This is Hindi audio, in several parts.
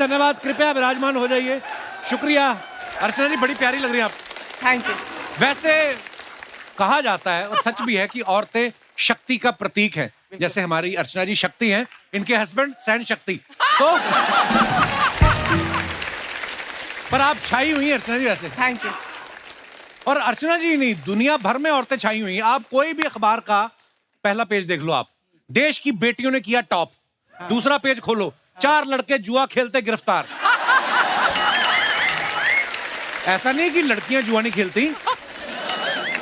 धन्यवाद। कृपया विराजमान हो जाइए। शुक्रिया। अर्चना जी बड़ी प्यारी लग रही हैं आप। Thank you. वैसे कहा जाता है और सच भी है कि औरतें शक्ति का प्रतीक हैं। जैसे हमारी अर्चना जी शक्ति हैं, इनके हस्बैंड सहन शक्ति। तो पर आप छाई हुई हैं अर्चना जी वैसे। Thank you. और अर्चना जी नहीं, दुनिया भर में औरतें छाई हुई हैं। आप कोई भी अखबार का पहला पेज देख लो, आप देश की बेटियों ने किया टॉप। दूसरा पेज खोलो, 4 लड़के जुआ खेलते गिरफ्तार। ऐसा नहीं कि लड़कियां जुआ नहीं खेलती,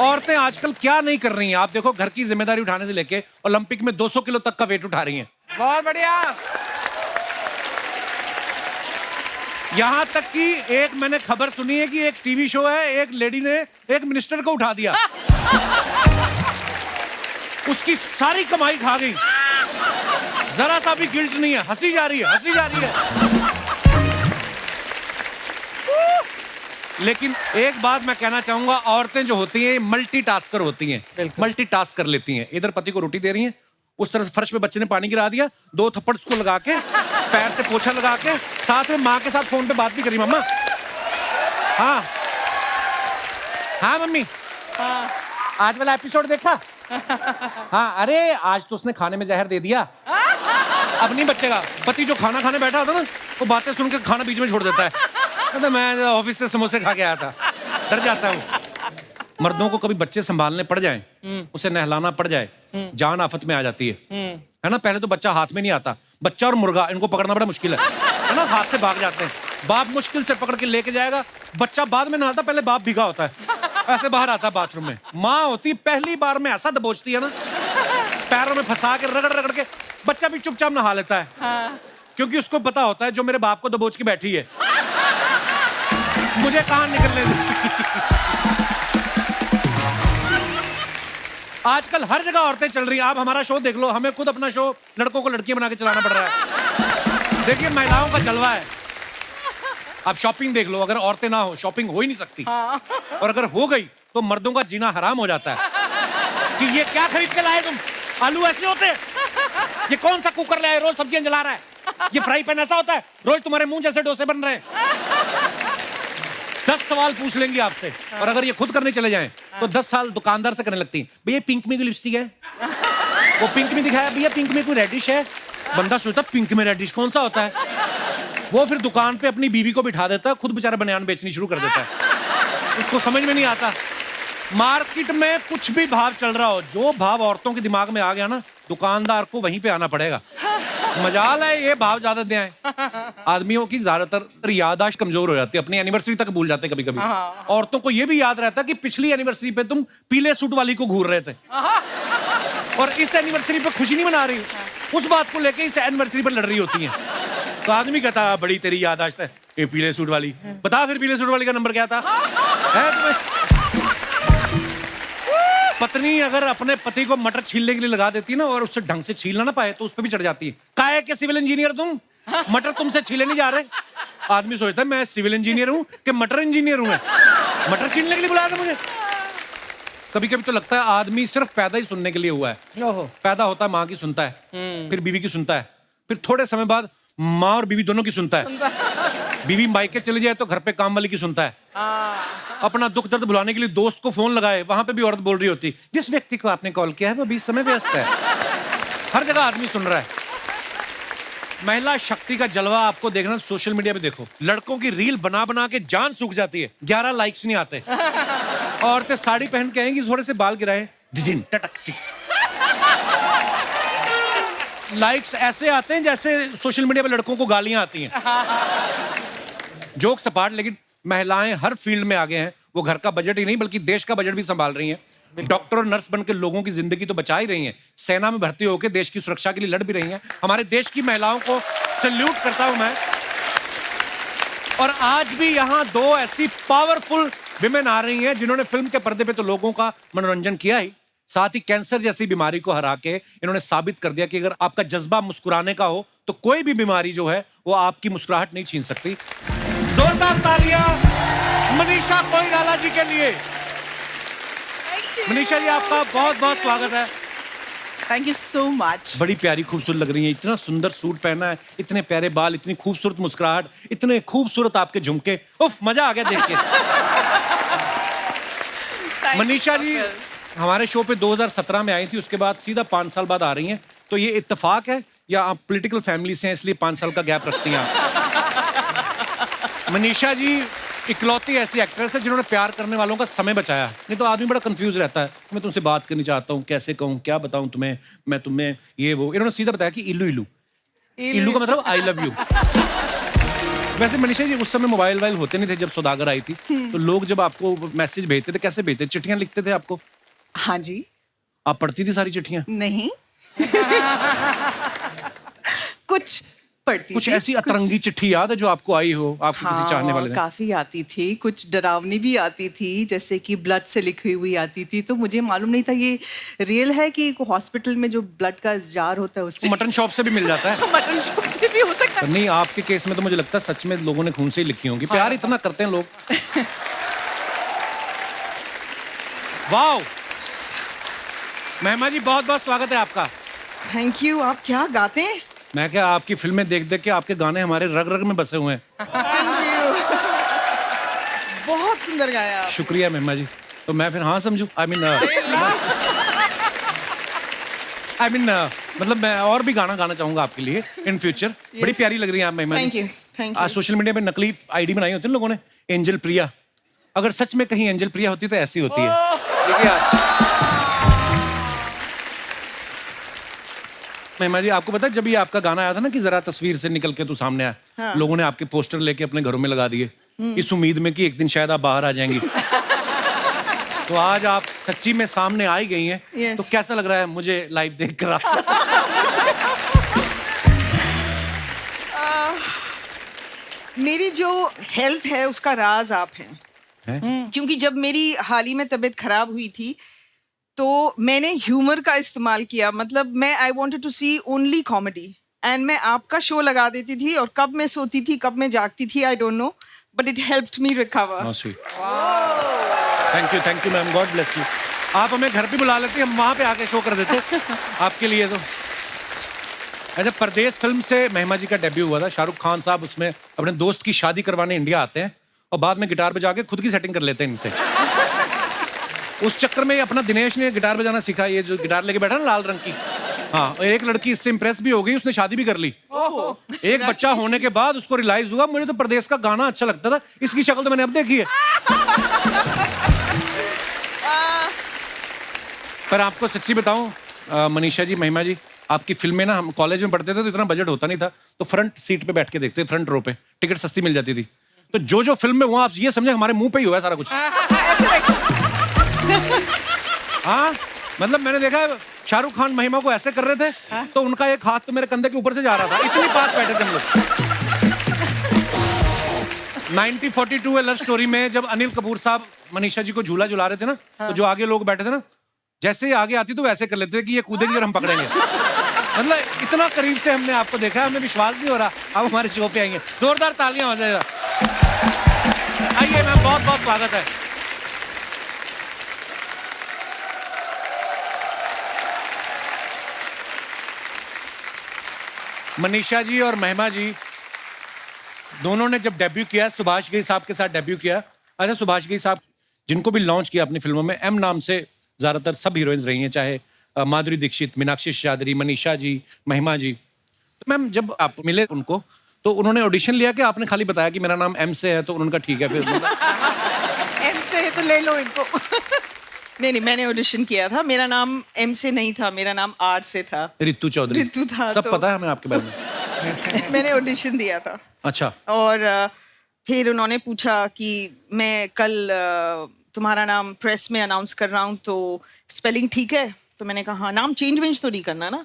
औरतें आजकल क्या नहीं कर रही हैं। आप देखो, घर की जिम्मेदारी उठाने से लेके ओलंपिक में 200 किलो तक का वेट उठा रही हैं। बहुत बढ़िया। यहां तक कि एक मैंने खबर सुनी है कि एक टीवी शो है, एक लेडी ने एक मिनिस्टर को उठा दिया। उसकी सारी कमाई खा गई, जरा सा भी गिल्ट नहीं है। हंसी जा रही है, हंसी जा रही है। लेकिन एक बात मैं कहना चाहूंगा, औरतें जो होती हैं मल्टीटास्कर होती हैं, मल्टीटास्क कर लेती हैं। इधर पति को रोटी दे रही हैं, उस तरफ फर्श पे बच्चे ने पानी गिरा दिया, 2 थप्पड़ उसको लगा के, पैर से पोछा लगा के, साथ में माँ के साथ फोन पे बात भी करी। मम्मा, हाँ हाँ मम्मी, हाँ। आज वाला एपिसोड देखा? हाँ, अरे आज तो उसने खाने में जहर दे दिया, अब नहीं बचेगा। पति जो खाना खाने बैठा होता ना, वो बातें सुन के खाना बीच में छोड़ देता है। तो मैं ऑफिस से समोसे खा के आया था। डर जाता है वो। मर्दों को कभी बच्चे संभालने पड़ जाएं, उसे नहलाना पड़ जाए, जान आफत में आ जाती है ना। पहले तो बच्चा हाथ में नहीं आता, बच्चा और मुर्गा इनको पकड़ना बड़ा मुश्किल है ना। हाथ से भाग जाते हैं, बाप मुश्किल से पकड़ के लेके जाएगा, बच्चा बाद में नहाता, पहले बाप भीगा होता है, ऐसे बाहर आता है बाथरूम में। माँ होती पहली बार में ऐसा दबोचती है ना, पैरों में फंसा के रगड़ रगड़ के, बच्चा भी चुपचाप नहा लेता है। हाँ। क्योंकि उसको पता होता है जो मेरे बाप को दबोच के बैठी है, मुझे कहां निकलने दे। आजकल हर जगह औरतें चल रही हैं। आप हमारा शो देख लो, हमें खुद अपना शो लड़कों को लड़कियां बना के चलाना पड़ रहा है। देखिए, महिलाओं का जलवा है। आप शॉपिंग देख लो, अगर औरतें ना हो शॉपिंग हो ही नहीं सकती। और अगर हो गई तो मर्दों का जीना हराम हो जाता है। कि ये क्या खरीद के लाए तुम, आलू ऐसे होते हैं, ये कौन सा कुकर लाए, रोज सब्जियां जला रहा है, ये फ्राई पैन ऐसा होता है, रोज तुम्हारे मुंह जैसे डोसे बन रहे हैं। 10 सवाल पूछ लेंगी आपसे। और अगर ये खुद करने चले जाएं तो 10 साल दुकानदार से करने लगती हैं। भैया पिंक में कोई लिपस्टिक है? वो पिंक में दिखाया, भैया पिंक में कोई रेडिश है? बंदा सोचता पिंक में रेडिश कौन सा होता है। वो फिर दुकान पे अपनी बीवी को बिठा देता है, खुद बेचारा बनियान बेचनी शुरू कर देता है। उसको समझ में नहीं आता। मार्केट में कुछ भी भाव चल रहा हो, जो भाव औरतों के दिमाग में आ गया ना, दुकानदार को वहीं पे आना पड़ेगा। मजाल है ये भाव ज्यादा दे आए। आदमियों की ज्यादातर याददाश्त कमजोर हो जाती है, अपनी एनिवर्सरी तक भूल जाते हैं कभी कभी। औरतों को ये भी याद रहता है कि पिछली एनिवर्सरी पे तुम पीले सूट वाली को घूर रहे थे और इस एनिवर्सरी पे खुशी नहीं मना रही, उस बात को लेके इस एनिवर्सरी पर लड़ रही होती है। तो आदमी कहता बड़ी तेरी याददाश्त है, ये पीले सूट वाली, बता फिर पीले सूट वाली का नंबर क्या था? है तुम्हें? पत्नी अगर अपने पति को मटर छीलने के लिए लगा देती है ना, और उससे ढंग से छीलना ना पाए तो उस पर भी चढ़ जाती है। काहे के सिविल इंजीनियर तुम, मटर तुमसे छीले नहीं जा रहे। आदमी सोचता है मैं सिविल इंजीनियर हूं कि मटर इंजीनियर हूं, मटर छीलने के लिए बुलाया था मुझे। कभी कभी तो लगता है आदमी सिर्फ पैदा ही सुनने के लिए हुआ है। पैदा होता है माँ की सुनता है, फिर बीवी की सुनता है, फिर थोड़े समय बाद माँ और बीवी दोनों की सुनता है। बीवी मायके चली जाए तो घर पे काम वाली की सुनता है। अपना दुख दर्द भुलाने के लिए दोस्त को फोन लगाए, वहां पे भी औरत बोल रही होती, जिस व्यक्ति को आपने कॉल किया है वो भी इस समय व्यस्त है। हर जगह आदमी सुन रहा है। महिला शक्ति का जलवा आपको देखना, सोशल मीडिया पे देखो, लड़कों की रील बना बना के जान सूख जाती है, 11 लाइक्स नहीं आते। औरतें साड़ी पहन के आएंगी, थोड़े से बाल गिराए, लाइक्स ऐसे आते हैं जैसे सोशल मीडिया पे लड़कों को गालियां आती हैं। जोक सपाट, लेकिन महिलाएं हर फील्ड में आगे हैं। वो घर का बजट ही नहीं बल्कि देश का बजट भी संभाल रही हैं। डॉक्टर और नर्स बनकर लोगों की जिंदगी तो बचा ही रही हैं, सेना में भर्ती होकर देश की सुरक्षा के लिए लड़ भी रही हैं। हमारे देश की महिलाओं को सैल्यूट करता हूं मैं। और आज भी यहाँ 2 ऐसी पावरफुल विमेन आ रही हैं जिन्होंने फिल्म के पर्दे पे तो लोगों का मनोरंजन किया ही, साथ ही कैंसर जैसी बीमारी को हरा के इन्होंने साबित कर दिया कि अगर आपका जज्बा मुस्कुराने का हो तो कोई भी बीमारी जो है वो आपकी मुस्कुराहट नहीं छीन सकती। जोरदार तालियां मनीषा कोइराला जी के लिए। मनीषा जी, आपका बहुत बहुत स्वागत है। Thank you so much. बड़ी प्यारी खूबसूरत लग रही है, इतना सुंदर सूट पहना है, इतने प्यारे बाल, इतनी खूबसूरत मुस्कुराहट, इतने खूबसूरत आपके झुमके, उफ मजा आ गया देख के। मनीषा जी हमारे शो पे 2017 में आई थी, उसके बाद सीधा 5 साल बाद आ रही हैं, तो ये इत्तेफाक है या आप पॉलिटिकल फैमिली से हैं इसलिए 5 साल का गैप रखती हैं आप? मनीषा जी इकलौती ऐसी एक्ट्रेस है जिन्होंने प्यार करने वालों का समय बचाया, नहीं तो आदमी बड़ा कंफ्यूज रहता है, मैं तुमसे बात करनी चाहता हूँ, कैसे कहूँ, क्या बताऊँ तुम्हें, मैं तुम्हें ये वो, इन्होंने सीधा बताया कि इल्लू इल्लू। इल्लू का मतलब आई लव यू। वैसे मनीषा जी उस समय मोबाइल वाइल होते नहीं थे जब सौदागर आई थी, तो लोग जब आपको मैसेज भेजते थे कैसे भेजते थे? चिट्ठियां लिखते थे आपको? हाँ जी। आप पढ़ती थी सारी चिट्ठियां? नहीं। कुछ पढ़ती कुछ थी, ऐसी अतरंगी चिट्ठी याद है जो आपको आई हो आपके किसी चाहने वाले ने? काफी आती थी, कुछ डरावनी भी आती थी, जैसे कि ब्लड से लिखी हुई आती थी, तो मुझे मालूम नहीं था ये रियल है कि हॉस्पिटल में जो ब्लड का जार होता है उससे मटन शॉप से भी मिल जाता है। मटन शॉप से भी हो सकता है। नहीं आपके केस में तो मुझे लगता है सच में लोगों ने खून से ही लिखी होंगी, प्यार इतना करते हैं लोग। वाओ महिमा जी बहुत बहुत स्वागत है आपका। Thank you. आप क्या गाते हैं? मैं क्या आपकी फिल्में देख देख के आपके गाने हमारे रग रग में बसे हुए हैं। Thank you. बहुत सुंदर गाया आप। शुक्रिया महिमा जी। तो मैं फिर हाँ समझू? आई मीन मतलब मैं और भी गाना गाना चाहूंगा आपके लिए इन फ्यूचर। बड़ी प्यारी लग रही है आप Mahima ji. Thank you thank you. आज सोशल मीडिया पे नकली आईडी बनाई होती है लोगों ने, एंजल प्रिया। अगर सच में कहीं एंजल प्रिया होती तो ऐसी होती है। देखिए आप महिमा जी, आपको पता है जब ये आपका गाना आया था ना कि जरा तस्वीर से निकल के तू सामने आया, हाँ। लोगों ने आपके पोस्टर लेके अपने घरों में लगा दिए इस उम्मीद में कि एक दिन शायद आप बाहर आ जाएंगी। तो आज आप सच्ची में सामने आ ही गई हैं। Yes. तो कैसा लग रहा है मुझे लाइव देख कर? मेरी जो हेल्थ है उसका राज आप हैं। क्योंकि जब मेरी हाल ही में तबीयत खराब हुई थी तो मैंने ह्यूमर का इस्तेमाल किया, मतलब मैं I wanted to see only comedy and मैं आपका शो लगा देती थी और कब मैं सोती थी कब मैं जागती थी I don't know, but it helped me recover. Thank you ma'am, God bless you. आप हमें घर पे बुला लेते, हम वहां पे आके शो कर देते आपके लिए। तो अच्छा, परदेश फिल्म से महिमा जी का डेब्यू हुआ था। शाहरुख खान साहब उसमें अपने दोस्त की शादी करवाने इंडिया आते हैं और बाद में गिटार बजा के खुद की सेटिंग कर लेते हैं इनसे। उस चक्कर में अपना दिनेश ने गिटार बजाना सीखा, ये जो गिटार लेके बैठा ना लाल रंग की। हाँ, और एक लड़की इससे इंप्रेस भी हो गई, उसने शादी भी कर ली। एक बच्चा होने के बाद उसको रियलाइज हुआ मुझे तो परदेश का गाना अच्छा लगता था, इसकी शक्ल तो मैंने अब देखी है। पर आपको सच्ची बताऊं मनीषा जी, महिमा जी, आपकी फिल्में ना हम कॉलेज में पढ़ते थे तो इतना बजट होता नहीं था, तो फ्रंट सीट पे बैठ के देखते, फ्रंट रो पे टिकट सस्ती मिल जाती थी। तो जो जो फिल्म में हुआ आप ये समझे हमारे मुंह पे ही हुआ है सारा कुछ। हाँ, मतलब मैंने देखा है शाहरुख खान महिमा को ऐसे कर रहे थे तो उनका एक हाथ तो मेरे कंधे के ऊपर से जा रहा था, इतनी पास बैठे थे हम लोग। 1942 लव स्टोरी में जब अनिल कपूर साहब मनीषा जी को झूला झुला रहे थे ना, तो जो आगे लोग बैठे थे ना, जैसे ही आगे आती तो वैसे कर लेते थे कि ये कूदेंगे और हम पकड़ेंगे। मतलब इतना करीब से हमने आपको देखा है, हमें विश्वास नहीं हो रहा आप हमारे शो पे आएंगे। जोरदार तालियां हो जाएगा। आइए मैम, बहुत बहुत स्वागत है। मनीषा जी और महिमा जी दोनों ने जब डेब्यू किया, सुभाष घई साहब के साथ डेब्यू किया। अच्छा, सुभाष घई साहब जिनको भी लॉन्च किया अपनी फिल्मों में, एम नाम से ज्यादातर सब हीरोइंस रही हैं, चाहे माधुरी दीक्षित, मीनाक्षी शादरी, मनीषा जी, महिमा जी। तो मैम जब आप मिले उनको तो उन्होंने ऑडिशन लिया कि आपने खाली बताया कि मेरा नाम एम से है, तो उन्होंने कहा ठीक है फिर एम से है तो ले लो इनको। नहीं, मैंने ऑडिशन किया था, मेरा नाम एम से नहीं था, मेरा नाम आर से था। रितु चौधरी। रितु था, सब तो पता है हमें आपके बारे में। मैंने ऑडिशन दिया था। अच्छा। और फिर उन्होंने पूछा कि मैं कल तुम्हारा नाम प्रेस में अनाउंस कर रहा हूँ तो स्पेलिंग ठीक है? तो मैंने कहा हाँ, नाम चेंज वेंज तो नहीं करना ना।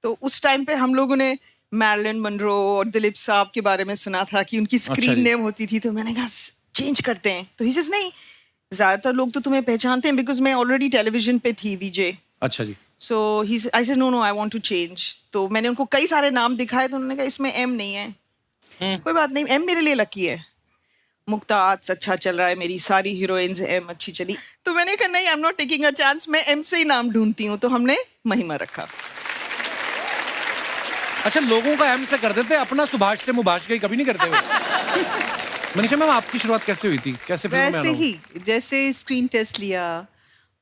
तो उस टाइम पे हम लोगों ने मैरिलन मनरो और दिलीप साहब के बारे में सुना था कि उनकी स्क्रीन नेम होती थी, तो मैंने कहा चेंज करते हैं। तो ही सेज नहीं, ज्यादातर लोग तो तुम्हें पहचानते हैं बिकॉज मैं ऑलरेडी टेलीविजन पे थी, वीजे। अच्छा जी। So I said no I want to change. तो मैंने उनको कई सारे नाम दिखाए तो उन्होंने कहा इसमें एम नहीं है। कोई बात नहीं, एम मेरे लिए लकी है। मुक्ता आज अच्छा चल रहा है, मेरी सारी हीरोइंस एम अच्छी चली, तो मैंने कहा नहीं, I am not taking a chance, मैं एम से ही नाम ढूंढती हूँ, तो हमने महिमा रखा। अच्छा, लोगों का एम से कर देते, अपना सुभाष से मुभाष का ही कभी नहीं करते हुए। मनीषा मैम, आपकी शुरुआत कैसे हुई थी, कैसे फिल्म में वैसे आना हुआ? ही जैसे स्क्रीन टेस्ट लिया,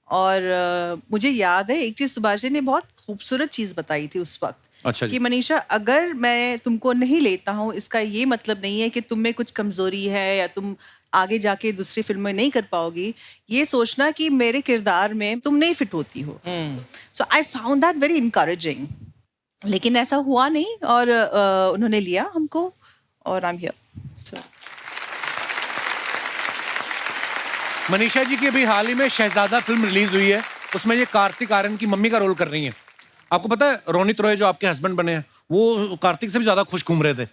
और मुझे याद है एक चीज सुभाष जी ने बहुत खूबसूरत चीज बताई थी उस वक्त। अच्छा जी। कि मनीषा, अगर मैं तुमको नहीं लेता हूँ इसका ये मतलब नहीं है कि तुम में कुछ कमजोरी है या तुम आगे जाके दूसरी फिल्म में नहीं कर पाओगी, ये सोचना कि मेरे किरदार में तुम नहीं फिट होती हो। So I found that very encouraging. लेकिन ऐसा हुआ नहीं, और उन्होंने लिया हमको, और I am here. So Manisha ji की अभी हाल ही में शहजादा फिल्म रिलीज हुई है, उसमें ये कार्तिक आर्यन की मम्मी का रोल कर रही हैं। आपको पता है रोनित रॉय जो आपके हस्बैंड बने हैं, वो कार्तिक से भी ज्यादा खुश घूम रहे थे।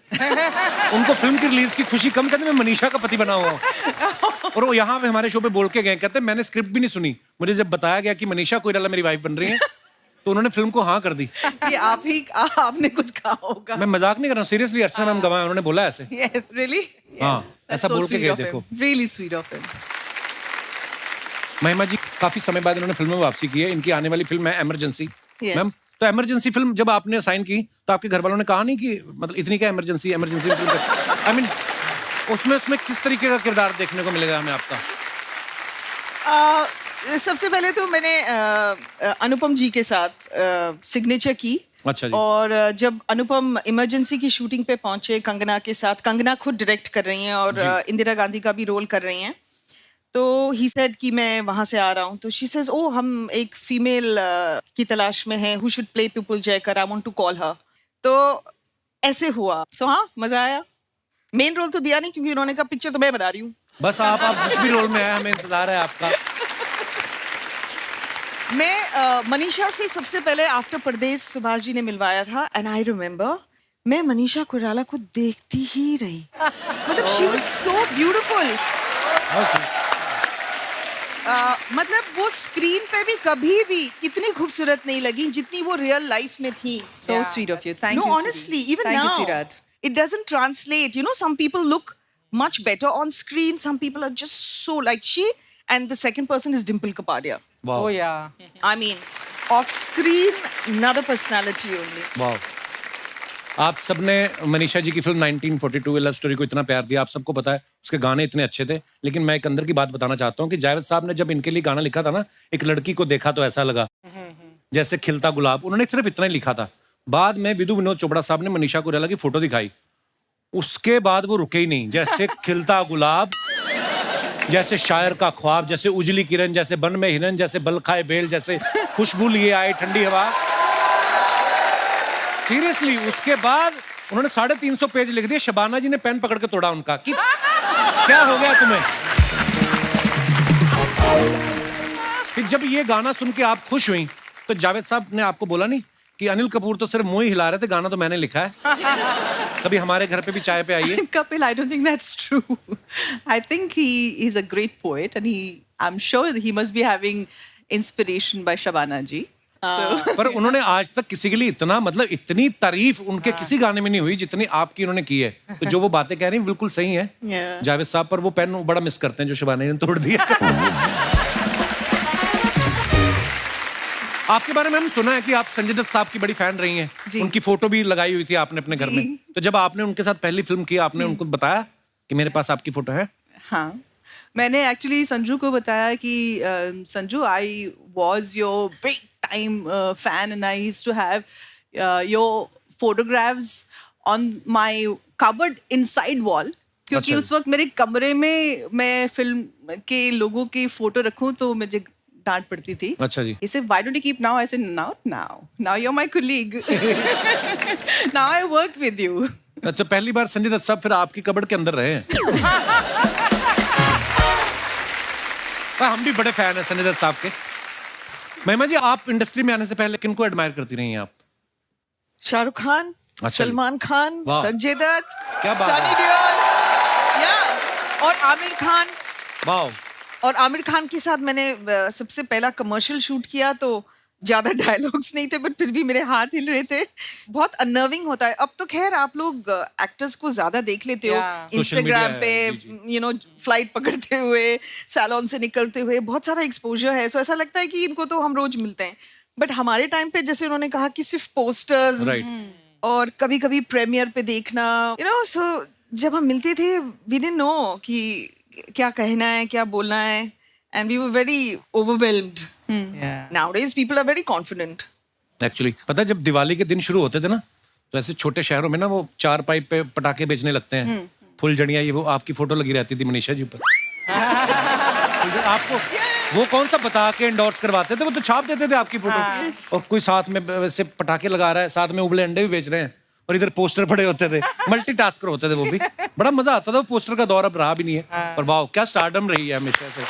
उनको फिल्म की रिलीज की खुशी कम, कहते मैं मनीषा का पति बना हुआ हूं। और वो यहाँ पे हमारे शो पे बोल के गए, कहते मैंने स्क्रिप्ट भी नहीं सुनी, मुझे जब बताया गया कि मनीषा कोइराला मेरी वाइफ बन रही है, तो उन्होंने फिल्म को हाँ कर दी। ये आपने कुछ कहा होगा। मैं मजाक नहीं कर रहा हूँ, सीरियसली अर्चना मैम गवाह, उन्होंने बोला ऐसे। Yes, really? हाँ, Yes. ऐसा That's so बोल के sweet गए, of him. देखो। Really sweet of him. महिमा जी काफी समय बाद इन्होंने फिल्म में वापसी की है, इनकी आने वाली फिल्म है इमरजेंसी। Yes. मैम, तो इमरजेंसी फिल्म जब आपने साइन की, तो आपके घर वालों ने कहा नहीं कि मतलब इतनी क्या इमरजेंसी फिल्म, आई मीन उसमें किस तरीके का किरदार देखने को मिलेगा हमें आपका? सबसे पहले तो मैंने अनुपम जी के साथ सिग्नेचर की। अच्छा जी। और जब अनुपम इमरजेंसी की शूटिंग पे पहुंचे कंगना के साथ, कंगना खुद डायरेक्ट कर रही हैं और इंदिरा गांधी का भी रोल कर रही हैं, तो ही सेड कि मैं वहां से आ रहा हूं, तो शी सेज ओ हम एक फीमेल की तलाश में हैं, who should play Pupul Jayakar, I want to call her. तो ऐसे हुआ। सो हाँ, मजा आया। मेन रोल तो दिया नहीं क्योंकि उन्होंने कहा पिक्चर तो मैं बना रही हूँ। बस आप जिस भी रोल में आए, हमें इंतजार है आपका। मैं मनीषा से सबसे पहले आफ्टर परदेश सुभाष जी ने मिलवाया था, एंड आई रिमेम्बर मैं मनीषा कोइराला को देखती ही रही। मतलब शी वाज सो ब्यूटीफुल। मतलब वो स्क्रीन पे भी कभी भी इतनी खूबसूरत नहीं लगी जितनी वो रियल लाइफ में थी। So sweet of you. Thank No, you. honestly, sweetie. even Thank now, you, sweetheart. it doesn't translate. You know, some people look much better on screen. Some people are just so like she, and the second person is Dimple Kapadia. वाह, Oh yeah. I mean, off screen, another personality only. वाह। आप सबने मनीषा जी की फिल्म 1942 लव स्टोरी को इतना प्यार दिया, आप सबको पता है उसके गाने इतने अच्छे थे। लेकिन मैं एक अंदर की बात बताना चाहता हूँ कि जावेद साहब ने जब इनके लिए गाना लिखा था ना, एक लड़की को देखा तो ऐसा लगा जैसे खिलता गुलाब, उन्होंने सिर्फ इतना ही लिखा था। बाद में विदु विनोद चोपड़ा साहब ने मनीषा कोइराला की फोटो दिखाई, उसके बाद वो रुके ही नहीं। जैसे खिलता गुलाब, जैसे शायर का ख्वाब, जैसे उजली किरण, जैसे बन में हिरन, जैसे बल खाए बेल, जैसे खुशबू लिए आए ठंडी हवा। सीरियसली, उसके बाद उन्होंने 350 पेज लिख दिए। शबाना जी ने पेन पकड़ के तोड़ा उनका कि क्या हो गया तुम्हें। फिर जब ये गाना सुन के आप खुश हुई, तो जावेद साहब ने आपको बोला नहीं कि अनिल कपूर तो सिर्फ मुंह ही हिला रहे थे, गाना तो मैंने लिखा है, कभी हमारे घर पे भी चाय पे आइए। Kapil, I don't think that's true. I think he is a great poet, and I'm sure that he must be having inspiration by Shabana ji. So, पर उन्होंने आज तक किसी के लिए इतना, मतलब इतनी तारीफ उनके किसी गाने में नहीं हुई जितनी आपकी उन्होंने की है। तो जो वो बातें कह रही हैं बिल्कुल सही हैं। Yeah. जावेद साहब पर वो पेन बड़ा मिस करते हैं जो शबाना ने तोड़ दिया। आपके बारे में हम सुना है कि आप संजय दत्त साहब की बड़ी फैन रही हैं। जी। उनकी फोटो भी लगाई हुई थी आपने अपने घर जी। में। तो जब आपने उनके साथ पहली फिल्म की, आपने उनको बताया कि मेरे पास आपकी फोटो है? हाँ, मैंने एक्चुअली संजू को बताया कि Sanju, I was your big time fan and I used to have your photographs on my cupboard inside wall, क्योंकि अच्छा। उस वक्त मेरे कमरे में मैं फिल्म के लोगों की फोटो रखूं तो मुझे डांट पड़ती थी। अच्छा जी। He said, why don't you keep now? I said, now you're my colleague. Now I work with you. अच्छा, पहली बार संजय दत्त साहब फिर आपकी कबर्ड के अंदर रहे हैं। हम भी बड़े फैन हैं संजय दत्त साहब के। महिमा जी, आप इंडस्ट्री में आने से पहले किनको एडमायर करती रही हैं आप? शाहरुख खान, अच्छा। सलमान खान, वाह। संजय दत्त, क्या बात है। सनी देओल, या और आमिर खान। वाह। और आमिर खान के साथ मैंने सबसे पहला कमर्शियल शूट किया तो ज्यादा डायलॉग्स नहीं थे, बट फिर भी मेरे हाथ हिल रहे थे. बहुत अनर्विंग होता है. अब तो खैर आप लोग एक्टर्स को ज्यादा देख लेते हो Yeah. इंस्टाग्राम media पे, है, जी, फ्लाइट पकड़ते हुए, सैलून से निकलते हुए, बहुत सारा एक्सपोजर है. सो ऐसा लगता है कि इनको तो हम रोज मिलते हैं. बट हमारे टाइम पे जैसे उन्होंने कहा कि सिर्फ पोस्टर्स Right. और कभी कभी प्रीमियर पे देखना, सो जब हम मिलते थे वी डिडंट नो कि क्या कहना है, क्या बोलना है, and we were very overwhelmed. Nowadays people are very confident. Actually पता है, जब दिवाली के दिन शुरू होते थे ना, तो ऐसे छोटे शहरों में ना वो 4 पाइप पे पटाखे बेचने लगते हैं, फुलझड़ियाँ, ये वो आपकी फोटो लगी रहती थी मनीषा जी ऊपर. तो आपको वो कौन सा बता के एंडोर्स करवाते थे, वो तो छाप देते थे आपकी फोटो. और कोई साथ में वैसे पटाखे लगा रहा है, साथ में उबले अंडे भी बेच रहे हैं, और इधर पोस्टर पड़े होते थे. मल्टीटास्कर होते थे वो भी. बड़ा मजा आता था. वो पोस्टर का दौर अब रहा भी नहीं है. और वाह क्या स्टारडम रही है हमेशा से.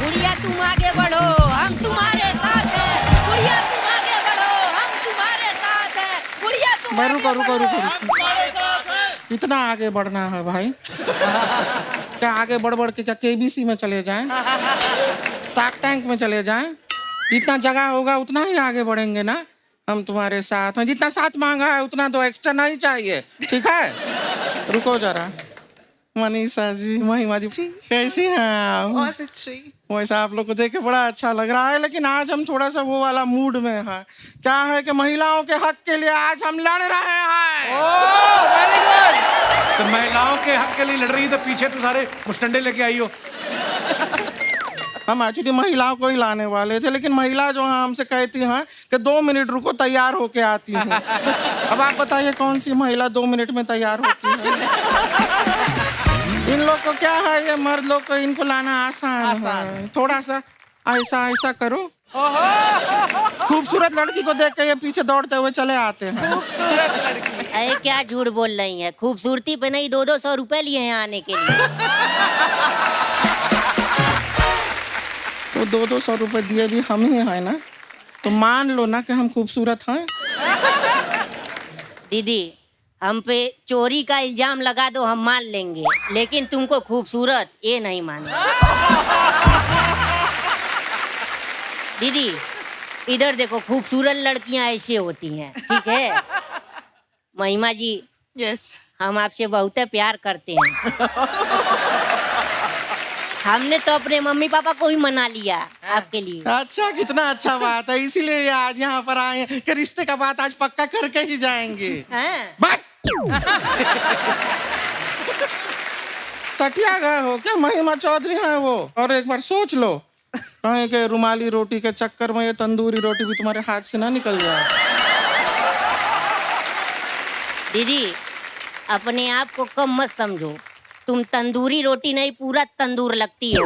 गुड़िया तुम आगे बढ़ो, हम तुम्हारे साथ हैं. गुड़िया तुम आगे बढ़ो, हम तुम्हारे साथ हैं. गुड़िया तुम आगे रुको रुको बढ़ो, रुको हम तुम्हारे साथ हैं. कितना आगे बढ़ना है भाई? क्या आगे बढ़ बढ़ के क्या केबीसी में चले जाएं, शार्क टैंक में चले जाएं? जितना जगह होगा उतना ही आगे बढ़ेंगे ना. हम तुम्हारे साथ हैं. जितना साथ मांगा है उतना तो एक्स्ट्रा नहीं चाहिए, ठीक है? रुको जरा. मनीषा जी, महिमा जी, कैसी हैं आप? वैसा आप लोग को देख के बड़ा अच्छा लग रहा है, लेकिन आज हम थोड़ा सा वो वाला मूड में हैं. क्या है कि महिलाओं के हक के लिए आज हम लड़ रहे हैं. तो महिलाओं के हक के लिए लड़ रही है, तो पीछे तो सारे मुस्टंडे लेके आई हो. हम एक्चुअली महिलाओं को ही लाने वाले थे, लेकिन महिला जो है हमसे कहती हैं कि 2 मिनट रुको, तैयार होके आती हूँ. अब आप बताइए कौन सी महिला 2 मिनट में तैयार होती है? इन लोग को क्या है, ये मर्द लोग को इनको लाना आसान है. थोड़ा सा ऐसा ऐसा करो. खूबसूरत लड़की को देख के ये पीछे दौड़ते हुए चले आते हैं. अरे क्या झूठ बोल रही है. खूबसूरती पे नहीं 200-200 रुपए लिए हैं आने के लिए. तो 200-200 रुपए दिए भी हम ही हैं ना, तो मान लो ना कि हम खूबसूरत हैं. दीदी हम पे चोरी का इल्जाम लगा दो, हम मान लेंगे, लेकिन तुमको खूबसूरत ये नहीं माने. दीदी इधर देखो, खूबसूरत लड़कियां ऐसे होती हैं, ठीक है? महिमा जी, Yes. हम आपसे बहुत प्यार करते हैं. हमने तो अपने मम्मी पापा को ही मना लिया आपके लिए. अच्छा, कितना अच्छा बात है. इसीलिए आज यहाँ पर आए हैं कि रिश्ते का बात आज पक्का करके ही जाएंगे. हाँ? बात सटिया गए हो क्या? महिमा चौधरी हैं वो. और एक बार सोच लो, कहीं के रुमाली रोटी के चक्कर में ये तंदूरी रोटी भी तुम्हारे हाथ से ना निकल जाए. दीदी अपने आप को कम मत समझो. तुम तंदूरी रोटी नहीं, पूरा तंदूर लगती हो.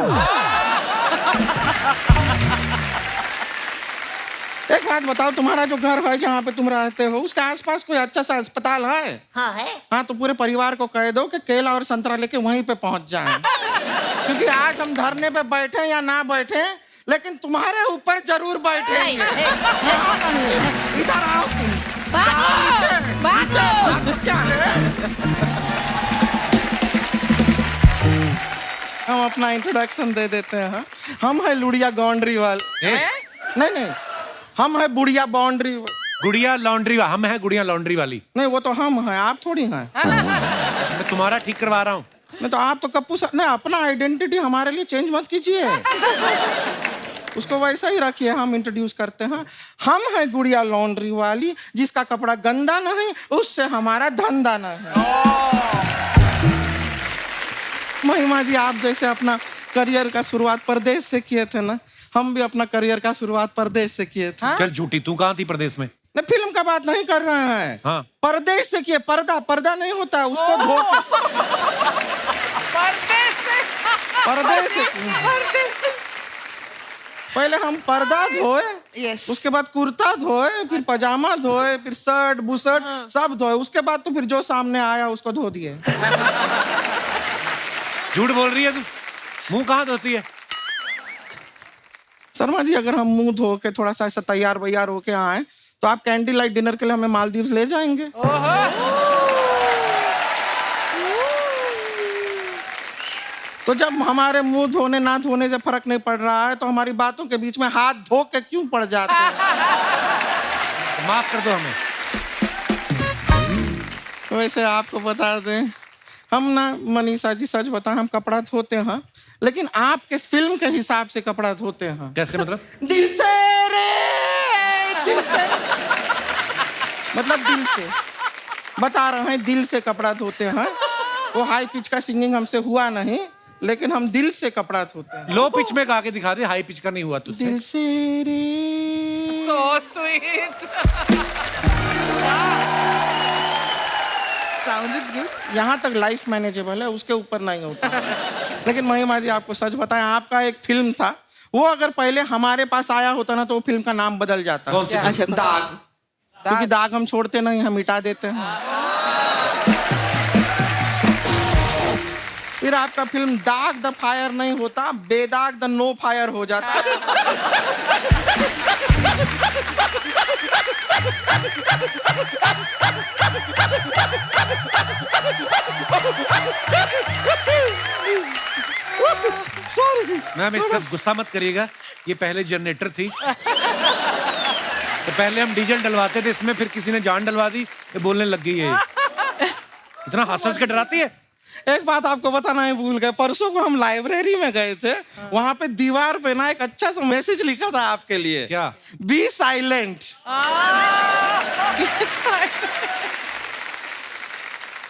एक बात बताओ, तुम्हारा जो घर है जहाँ पे तुम रहते हो, उसके आसपास कोई अच्छा सा अस्पताल है? हाँ है. हाँ, तो पूरे परिवार को कह दो कि केला और संतरा लेके वहीं पे पहुंच जाएं. क्योंकि आज हम धरने पे बैठे या ना बैठे, लेकिन तुम्हारे ऊपर जरूर बैठेंगे. यहाँ नहीं, इधर आओ तुम. भागो, नीचे, भागो. भागो क्या है? हम अपना इंट्रोडक्शन दे देते हैं. हम है लुड़िया गौंडरी वाले. नहीं, हम है बुढ़िया बाउंड्री. गुड़िया लॉन्ड्री, हम है गुड़िया लॉन्ड्री वाली. नहीं, वो तो हम हैं, आप थोड़ी हैं. मैं तुम्हारा ठीक करवा रहा हूँ. नहीं तो आप तो कप्पू सर. नहीं, अपना आइडेंटिटी हमारे लिए चेंज मत कीजिए. उसको वैसा ही रखिए. हम इंट्रोड्यूस करते हैं. हम है गुड़िया लॉन्ड्री वाली, जिसका कपड़ा गंदा नहीं, उससे हमारा धंधा नहीं. महिमा जी, आप जैसे अपना करियर का शुरुआत परदेश से किए थे ना, हम भी अपना करियर का शुरुआत परदेश से किए थे. चल झूठी, तू कहाँ थी प्रदेश में? नहीं, फिल्म का बात नहीं कर रहे हैं. हाँ. परदेश से किए. पर्दा नहीं होता, उसको धो के परदेश से किए. पहले हम पर्दा धोए, Yes. उसके बाद कुर्ता धोए, फिर पजामा धोए, फिर शर्ट बुशर्ट सब धोए. उसके बाद तो फिर जो सामने आया उसको धो दिए. झूठ बोल रही है तू. मुंह कहाँ धोती है? शर्मा जी, अगर हम मुंह धो के थोड़ा सा ऐसा तैयार वैयार होके आए, तो आप कैंडल लाइट डिनर के लिए हमें मालदीव्स ले जाएंगे. तो जब हमारे मुंह धोने ना धोने से फर्क नहीं पड़ रहा है तो हमारी बातों के बीच में हाथ धो के क्यों पड़ जाते हैं? माफ कर दो हमें। वैसे आपको बता दें, हम ना मनीषा जी सच बताएं, हम कपड़ा धोते हैं, लेकिन आपके फिल्म के हिसाब से कपड़ा धोते हैं। कैसे मतलब? दिल से रे, दिल से, मतलब दिल से बता रहे हैं, दिल से कपड़ा धोते हैं। वो हाई पिच का सिंगिंग हमसे हुआ नहीं, लेकिन हम दिल से कपड़ा धोते हैं। लो पिच में गा के दिखा दे, हाई पिच का नहीं हुआ तुझसे। दिल से रे। So sweet. Sounded good. यहाँ तक लाइफ मैनेजेबल है, उसके ऊपर नहीं होता। लेकिन महिमा जी आपको सच बताएं, आपका एक फिल्म था, वो अगर पहले हमारे पास आया होता ना तो वो फिल्म का नाम बदल जाता। कौन सी फिल्म? अच्छा, दाग। क्योंकि दाग हम छोड़ते नहीं, हम मिटा देते हैं। फिर आपका फिल्म दाग द फायर नहीं होता, बेदाग द नो फायर हो जाता। मैम इसका गुस्सा मत करिएगा, ये पहले जनरेटर थी तो पहले हम डीजल डलवाते थे इसमें, फिर किसी ने जान डलवा दी, ये बोलने लग गई है। इतना हंस के डराती है। एक बात आपको बताना ही भूल गए, परसों को हम लाइब्रेरी में गए थे, वहां पे दीवार पे ना एक अच्छा सा मैसेज लिखा था आपके लिए। क्या? Be silent.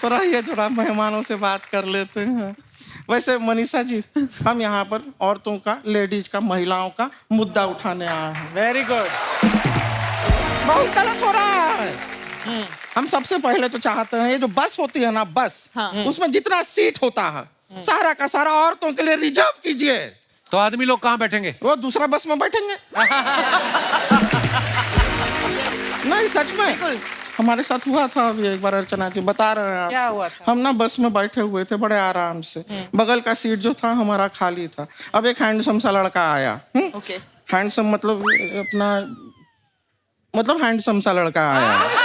थोड़ा ये थोड़ा मेहमानों से बात कर लेते हैं। वैसे मनीषा जी, हम यहाँ पर औरतों का, लेडीज का, महिलाओं का मुद्दा उठाने आए हैं। Very good. बहुत गलत हो रहा है। हम सबसे पहले तो चाहते हैं ये जो बस होती है ना, बस, उसमें जितना सीट होता है सारा का सारा औरतों के लिए रिजर्व कीजिए। तो आदमी लोग कहाँ बैठेंगे? वो दूसरा बस में बैठेंगे। नहीं सच में हमारे साथ हुआ था अभी एक बार, अर्चना जी बता रहे हैं आप। क्या हुआ था? हम ना बस में बैठे हुए थे बड़े आराम से, बगल का सीट जो था हमारा खाली था। अब एक हैंडसम सा लड़का आया। Okay. हैंडसम मतलब अपना, मतलब हैंडसम सा लड़का आया।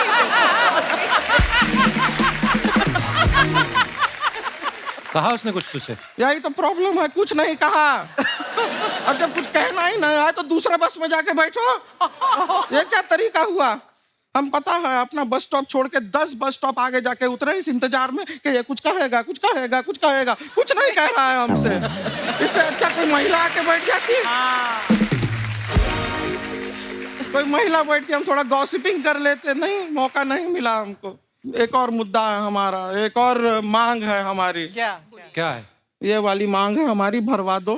कहा उसने कुछ तुझसे? यही तो प्रॉब्लम है, कुछ नहीं कहा। अब जब कुछ कहना ही नहीं आया तो दूसरा बस में जाके बैठो, ये क्या तरीका हुआ? हम पता है अपना बस स्टॉप छोड़ के 10 बस स्टॉप आगे जाके उतरे इस इंतजार में कि ये कुछ कहेगा, कुछ कहेगा, कुछ कहेगा, कुछ नहीं कह रहा है हमसे। इससे अच्छा कोई महिला आके बैठ जाती। कोई महिला बैठती, हम थोड़ा गॉसिपिंग कर लेते। नहीं, मौका नहीं मिला हमको। एक और मुद्दा है हमारा, एक और मांग है हमारी। क्या है? ये वाली मांग है हमारी, भरवा दो।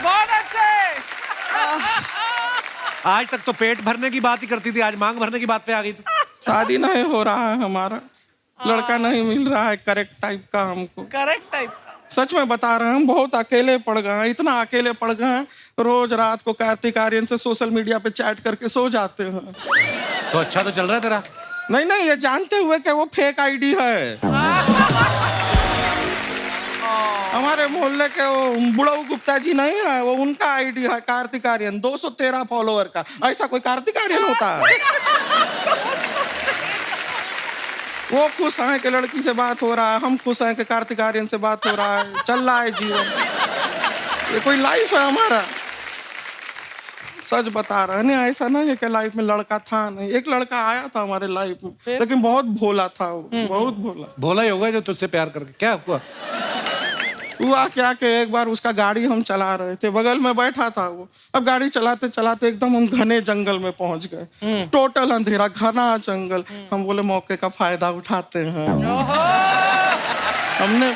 बहुत अच्छे। आज तक तो पेट भरने की बात ही करती थी, आज मांग भरने की बात पे आ गई तू। शादी नहीं हो रहा है हमारा, लड़का नहीं मिल रहा है करेक्ट टाइप का हमको। Correct type. सच में बता रहे हैं, हम बहुत अकेले पड़ गए हैं, इतना अकेले पड़ गए हैं, रोज रात को कार्तिक आर्यन से सोशल मीडिया पे चैट करके सो जाते हैं। तो अच्छा तो चल रहा है तेरा? नहीं नहीं, ये जानते हुए कि वो फेक आईडी है। हमारे मोहल्ले के वो बुढ़ऊ गुप्ता जी नहीं है, वो उनका आईडी है, कार्तिक आर्यन, 213 फॉलोअर का। ऐसा कोई कार्तिक आर्यन होता है? वो खुश हैं कि लड़की से बात हो रहा है, हम खुश हैं कि कार्तिक आर्यन से बात हो रहा है, चल रहा है जीवन। ये कोई लाइफ है हमारा? सच बता रहे हैं, नहीं ऐसा नहीं है कि लाइफ में लड़का था नहीं। एक लड़का आया था हमारे लाइफ में, लेकिन बहुत भोला था वो, बहुत भोला। भोला ही होगा जो तुझसे प्यार करके। क्या हुआ? हुआ क्या कि एक बार उसका गाड़ी हम चला रहे थे, बगल में बैठा था वो। अब गाड़ी चलाते चलाते एकदम हम घने जंगल में पहुंच गए, टोटल अंधेरा, घना जंगल। हम बोले मौके का फायदा उठाते हैं। हमने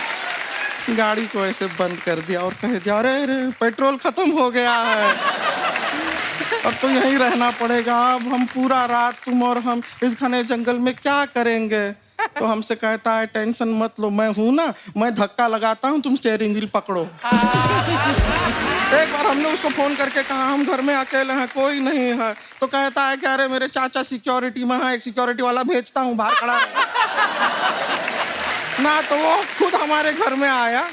गाड़ी को ऐसे बंद कर दिया और कह दिया, अरे अरे पेट्रोल खत्म हो गया है, अब तो यहीं रहना पड़ेगा। अब हम पूरा रात तुम और हम इस घने जंगल में क्या करेंगे? तो हमसे कहता है, टेंशन मत लो, मैं हूं ना, मैं धक्का लगाता हूं, तुम स्टीयरिंग व्हील पकड़ो। एक बार हमने उसको फोन करके कहा, हम घर में अकेले हैं, कोई नहीं है। तो कहता है कि अरे मेरे चाचा सिक्योरिटी में है, एक सिक्योरिटी वाला भेजता हूँ, बाहर खड़ा है ना। तो वो खुद हमारे घर में आया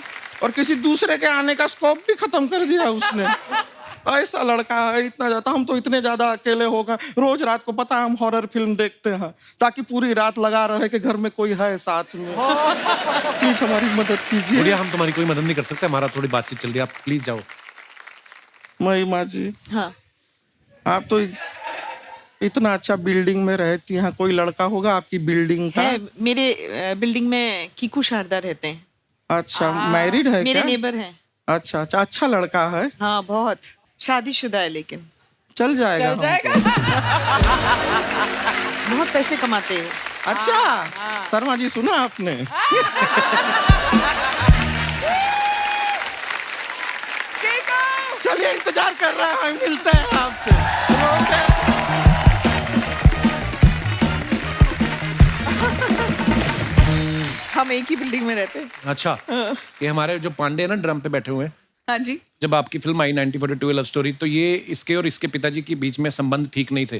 और किसी दूसरे के आने का स्कोप भी खत्म कर दिया उसने। ऐसा लड़का है इतना ज्यादा, हम तो इतने ज्यादा अकेले हो गए, रोज रात को पता है हम हॉरर फिल्म देखते हैं ताकि पूरी रात लगा रहे कि घर में कोई है साथ में। प्लीज हमारी मदद कीजिए। गुड़िया, हम तुम्हारी कोई मदद नहीं कर सकते, हमारा थोड़ी बातचीत चल रही है, आप प्लीज जाओ। महिमा जी, हाँ, आप तो इतना अच्छा बिल्डिंग में रहती हैं, कोई लड़का होगा आपकी बिल्डिंग का? है मेरे बिल्डिंग में कीकू शारदा रहते हैं। अच्छा, मैरिड है मेरे क्या? नेबर हैं। अच्छा अच्छा, अच्छा लड़का है, हाँ, बहुत शादीशुदा है, लेकिन चल जाएगा हमको। बहुत पैसे कमाते हैं। अच्छा, शर्मा जी सुना आपने? चलिए, इंतजार कर रहा है, मिलते हैं आपसे। ओके। हम एक ही बिल्डिंग में रहते हैं। अच्छा, ये हमारे जो पांडे हैं ना ड्रम पे बैठे हुए हैं, हाँ जी। जब आपकी फिल्म आई 1942 लव स्टोरी, तो ये इसके और इसके पिताजी के बीच में संबंध ठीक नहीं थे।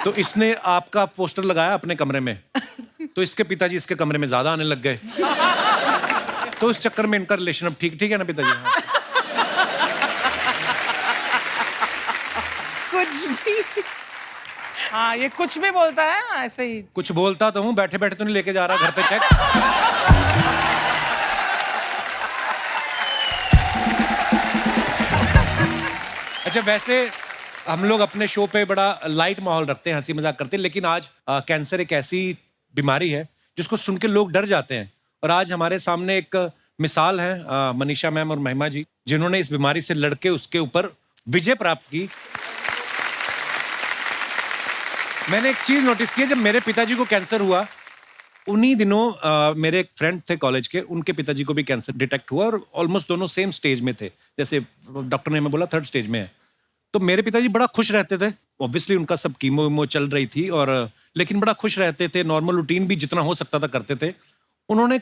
तो इसने आपका पोस्टर लगाया अपने कमरे में, तो इसके पिताजी इसके कमरे में ज्यादा आने लग गए, तो इस चक्कर में इनका रिलेशन अब ठीक ठीक है ना पिताजी? हाँ। कुछ भी। हाँ, ये कुछ भी बोलता है ऐसे ही। कुछ बोलता तो हूँ, बैठे बैठे तो नहीं लेके जा रहा घर पे चेक। अच्छा, वैसे हम लोग अपने शो पे बड़ा लाइट माहौल रखते हैं, हंसी मजाक करते हैं, लेकिन आज कैंसर एक ऐसी बीमारी है जिसको सुन के लोग डर जाते हैं। और आज हमारे सामने एक मिसाल है, मनीषा मैम और महिमा जी, जिन्होंने इस बीमारी से लड़के उसके ऊपर विजय प्राप्त की। मैंने एक चीज नोटिस की, जब मेरे पिताजी को कैंसर हुआ, उन्हीं दिनों मेरे एक फ्रेंड थे कॉलेज के, उनके पिताजी को भी कैंसर डिटेक्ट हुआ और ऑलमोस्ट दोनों सेम स्टेज में थे, जैसे डॉक्टर ने हमें बोला 3rd स्टेज में है। तो मेरे पिताजी बड़ा खुश रहते थे, ऑब्वियसली उनका सब कीमो वीमो चल रही थी, और लेकिन बड़ा खुश रहते थे, नॉर्मल रूटीन भी जितना हो सकता था करते थे। उन्होंने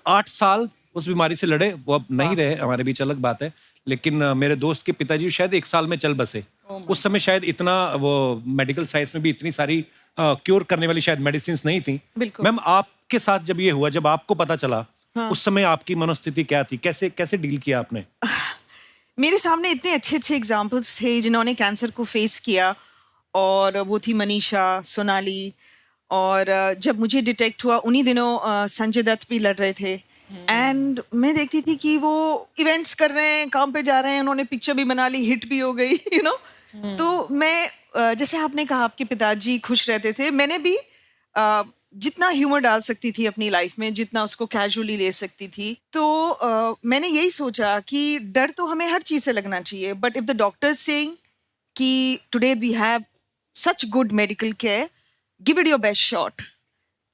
8 साल उस बीमारी से लड़े, वो अब नहीं रहे, हमारे बीच अलग बात है, लेकिन मेरे दोस्त के पिताजी शायद 1 साल में चल बसे। उस समय शायद इतना वो मेडिकल साइंस में भी इतनी सारी क्योर करने वाली शायद मेडिसिन नहीं थी। बिल्कुल। मैम, आपके साथ जब ये हुआ, जब आपको पता चला, उस समय आपकी मनोस्थिति क्या थी, कैसे कैसे डील किया आपने? मेरे सामने इतने अच्छे अच्छे एग्जाम्पल्स थे जिन्होंने कैंसर को फेस किया, और वो थी मनीषा, सोनाली, और जब मुझे डिटेक्ट हुआ उन्हीं दिनों संजय दत्त भी लड़ रहे थे। एंड मैं देखती थी कि वो इवेंट्स कर रहे हैं, काम पे जा रहे हैं, उन्होंने पिक्चर भी बना ली, हिट भी हो गई, यू नो। तो मैं जैसे आपने कहा आपके पिताजी खुश रहते थे, मैंने भी जितना ह्यूमर डाल सकती थी अपनी लाइफ में, जितना उसको कैजुअली ले सकती थी, तो मैंने यही सोचा कि डर तो हमें हर चीज़ से लगना चाहिए, but if the doctor saying कि today we have such good medical care, give it your best shot,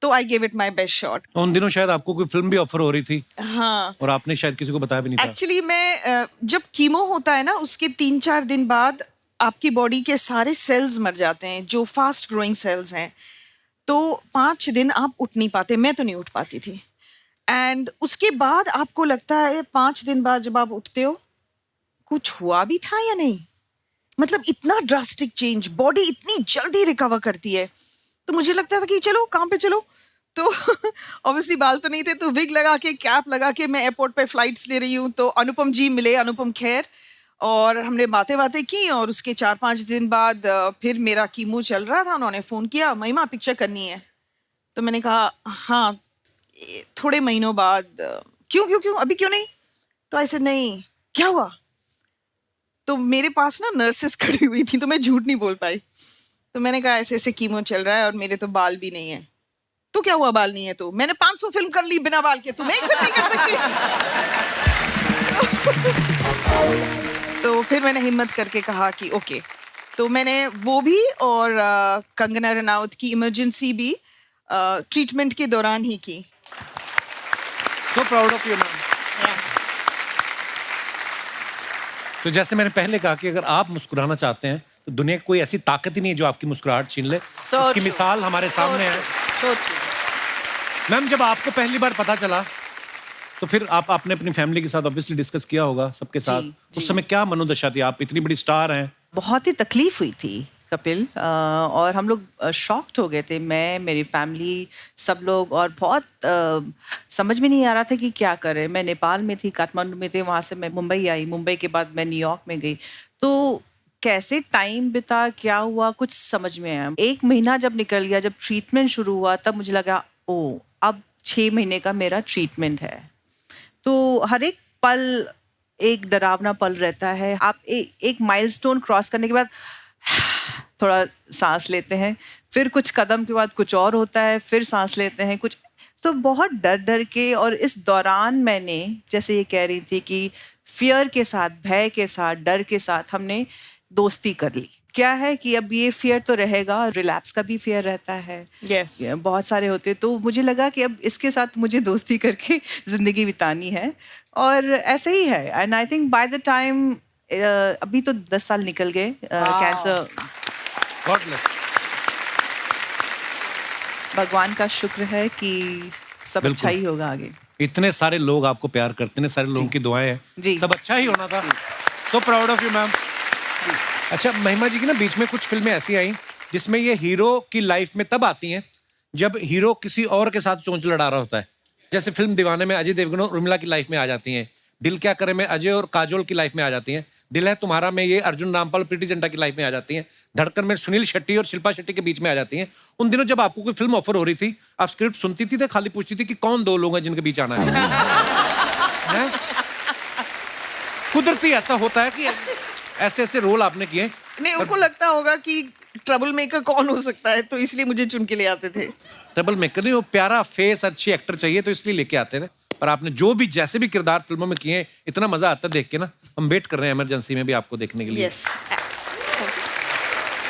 तो I give it my best shot. उन दिनों शायद आपको कोई फिल्म भी ऑफर हो रही थी, हाँ, और आपने शायद किसी को बताया भी नहीं था। एक्चुअली मैं जब कीमो होता है ना, उसके 3-4 दिन बाद आपकी बॉडी के सारे सेल्स मर जाते हैं, जो फास्ट ग्रोइंग सेल्स हैं, तो 5 दिन आप उठ नहीं पाते, मैं तो नहीं उठ पाती थी। एंड उसके बाद आपको लगता है 5 दिन बाद जब आप उठते हो, कुछ हुआ भी था या नहीं, मतलब इतना ड्रास्टिक चेंज, बॉडी इतनी जल्दी रिकवर करती है। तो मुझे लगता था कि चलो काम पे चलो, तो ऑब्वियसली बाल तो नहीं थे, तो विग लगा के, कैप लगा के मैं एयरपोर्ट पे फ्लाइट्स ले रही हूँ, तो अनुपम जी मिले, अनुपम खेर, और हमने बातें की, और उसके 4-5 दिन बाद फिर मेरा कीमो चल रहा था, उन्होंने फ़ोन किया, महिमा पिक्चर करनी है। तो मैंने कहा हाँ, थोड़े महीनों बाद। क्यों अभी क्यों नहीं? तो ऐसे नहीं, क्या हुआ? तो मेरे पास ना नर्सेस खड़ी हुई थी, तो मैं झूठ नहीं बोल पाई। तो मैंने कहा ऐसे ऐसे कीमो चल रहा है और मेरे तो बाल भी नहीं है। तो क्या हुआ बाल नहीं है? तो मैंने 500 फिल्म कर ली बिना बाल के, तुम एक फिल्म नहीं कर सकती। तो फिर मैंने हिम्मत करके कहा कि ओके, तो मैंने वो भी और कंगना रनावत की इमरजेंसी भी ट्रीटमेंट के दौरान ही की। So proud of you, ma'am. तो जैसे मैंने पहले कहा कि अगर आप मुस्कुराना चाहते हैं तो दुनिया की कोई ऐसी ताकत ही नहीं है जो आपकी मुस्कुराहट छीन ले। उसकी मिसाल हमारे सामने है। मैम, जब आपको पहली बार पता चला तो फिर आपने अपनी फैमिली के साथ ऑब्वियसली डिस्कस किया होगा सबके साथ। जी। उस समय क्या मनोदशा थी? आप इतनी बड़ी स्टार हैं। बहुत ही तकलीफ हुई थी, कपिल और हम लोग शॉक्ड हो गए थे, मैं, मेरी फैमिली, सब लोग, और बहुत समझ में नहीं आ रहा था कि क्या करें। मैं नेपाल में थी, काठमांडू में थी, वहाँ से मैं मुंबई आई, मुंबई के बाद मैं न्यूयॉर्क में गई। तो कैसे टाइम बिता, क्या हुआ, कुछ समझ में आया। 1 महीना जब निकल गया, जब ट्रीटमेंट शुरू हुआ, तब मुझे लगा ओ अब 6 महीने का मेरा ट्रीटमेंट है। तो हर एक पल एक डरावना पल रहता है। आप एक माइलस्टोन क्रॉस करने के बाद थोड़ा सांस लेते हैं, फिर कुछ कदम के बाद कुछ और होता है, फिर सांस लेते हैं कुछ। तो बहुत डर डर के, और इस दौरान मैंने, जैसे ये कह रही थी कि फियर के साथ, भय के साथ, डर के साथ हमने दोस्ती कर ली। क्या है कि अब ये फियर तो रहेगा, रिलैप्स का भी फियर रहता है, Yes. बहुत सारे होते। तो मुझे लगा कि अब इसके साथ मुझे दोस्ती करके ज़िंदगी बितानी है, और ऐसे ही है। And I think by the time अभी तो 10 साल निकल गए कैंसर। God bless. भगवान का शुक्र है कि सब बिल्कुल। अच्छा ही होगा आगे। इतने सारे लोग आपको प्यार करते हैं, इतने सारे लोगों की दुआएं हैं, जी। सब अच्छा ही होना था। So proud of you ma'am. अच्छा, महिमा जी की ना बीच में कुछ फिल्में ऐसी आई जिसमें ये हीरो की लाइफ में तब आती हैं जब हीरो किसी और के साथ चोंच लड़ा रहा होता है। जैसे फिल्म दीवाने में अजय देवगन और उर्मिला की लाइफ में आ जाती हैं, दिल क्या करे में अजय और काजोल की लाइफ में आ जाती हैं, दिल है तुम्हारा में ये अर्जुन रामपाल प्रीति जिंटा की लाइफ में आ जाती हैं, धड़कन में सुनील शेट्टी और शिल्पा शेट्टी के बीच में आ जाती हैं। उन दिनों जब आपको कोई फिल्म ऑफर हो रही थी, आप स्क्रिप्ट सुनती थी तो खाली पूछती थी कि कौन 2 लोग हैं जिनके बीच आना है? हैं? कुदरती ऐसा होता है कि ऐसे ऐसे रोल आपने किए। नहीं, उनको लगता होगा कि ट्रबल मेकर कौन हो सकता है, तो इसलिए मुझे चुन के ले आते थे। ट्रबल मेकर नहीं, वो प्यारा फेस, अच्छी एक्टर चाहिए तो इसलिए लेके आते थे। पर आपने जो भी जैसे भी किरदार फिल्मों में किए, इतना मजा आता है देख के ना। हम वेट कर रहे हैं इमरजेंसी में भी आपको देखने के लिए। यस।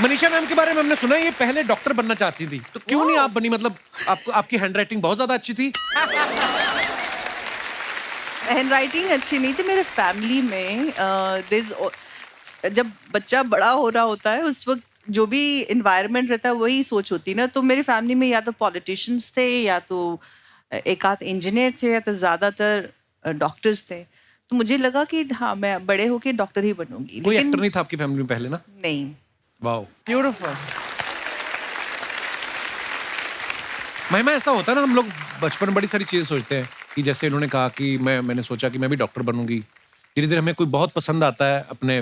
मनीषा मैम के बारे में हमने सुना है ये पहले डॉक्टर बनना चाहती थी, तो क्यों नहीं आप बनी? मतलब आपको, आपकी हैंडराइटिंग बहुत ज्यादा अच्छी थी। हैंड राइटिंग अच्छी नहीं थी मेरे फैमिली में। जब बच्चा बड़ा हो रहा होता है उस वक्त जो भी इन्वायरमेंट रहता है वही सोच होती है ना। तो मेरी फैमिली में या तो पॉलिटिशियंस थे, या तो एक आध इंजीनियर थे, या तो ज़्यादातर डॉक्टर्स थे। तो मुझे लगा कि हाँ, मैं बड़े होके डॉक्टर ही बनूंगी। कोई एक्टर नहीं था आपकी फैमिली में पहले ना? नहीं। Wow, beautiful. महिमा ऐसा होता है ना, हम लोग बचपन में बड़ी सारी चीजें सोचते हैं कि जैसे इन्होंने कहा कि मैंने सोचा कि मैं भी डॉक्टर बनूंगी। धीरे धीरे हमें कोई बहुत पसंद आता है अपने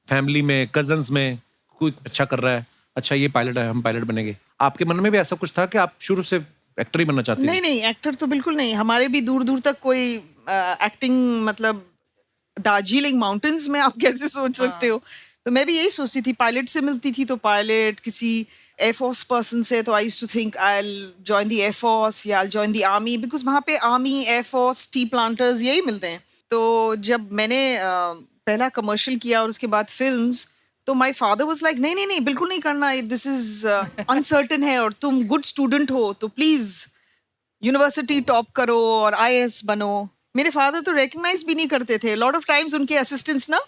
फैमिली में, कजन्स में, कोई अच्छा कर रहा है, अच्छा ये पायलट है, हम पायलट बनेंगे। आपके मन में भी ऐसा कुछ था कि आप शुरू से एक्टर ही बनना चाहते थे? नहीं नहीं, एक्टर तो बिल्कुल नहीं। हमारे भी दूर दूर तक कोई एक्टिंग, मतलब दार्जिलिंग माउंटेन्स में आप कैसे सोच सकते हो। तो मैं भी यही सोचती थी, पायलट से मिलती थी तो पायलट, किसी एयरफोर्स पर्सन से तो I used to think I will join the air force या I join the army, because वहाँ पे आर्मी, एयरफोर्स, टी प्लांटर्स यही मिलते हैं। तो जब मैंने पहला कमर्शियल किया और उसके बाद फिल्म्स, तो माय फादर वाज लाइक नहीं नहीं नहीं, बिल्कुल नहीं करना, दिस इज अनसर्टन है और तुम गुड स्टूडेंट हो तो प्लीज यूनिवर्सिटी टॉप करो और आईएएस बनो। मेरे फादर तो रिकग्नाइज भी नहीं करते थे। लॉट ऑफ टाइम्स उनके असिस्टेंट्स ना,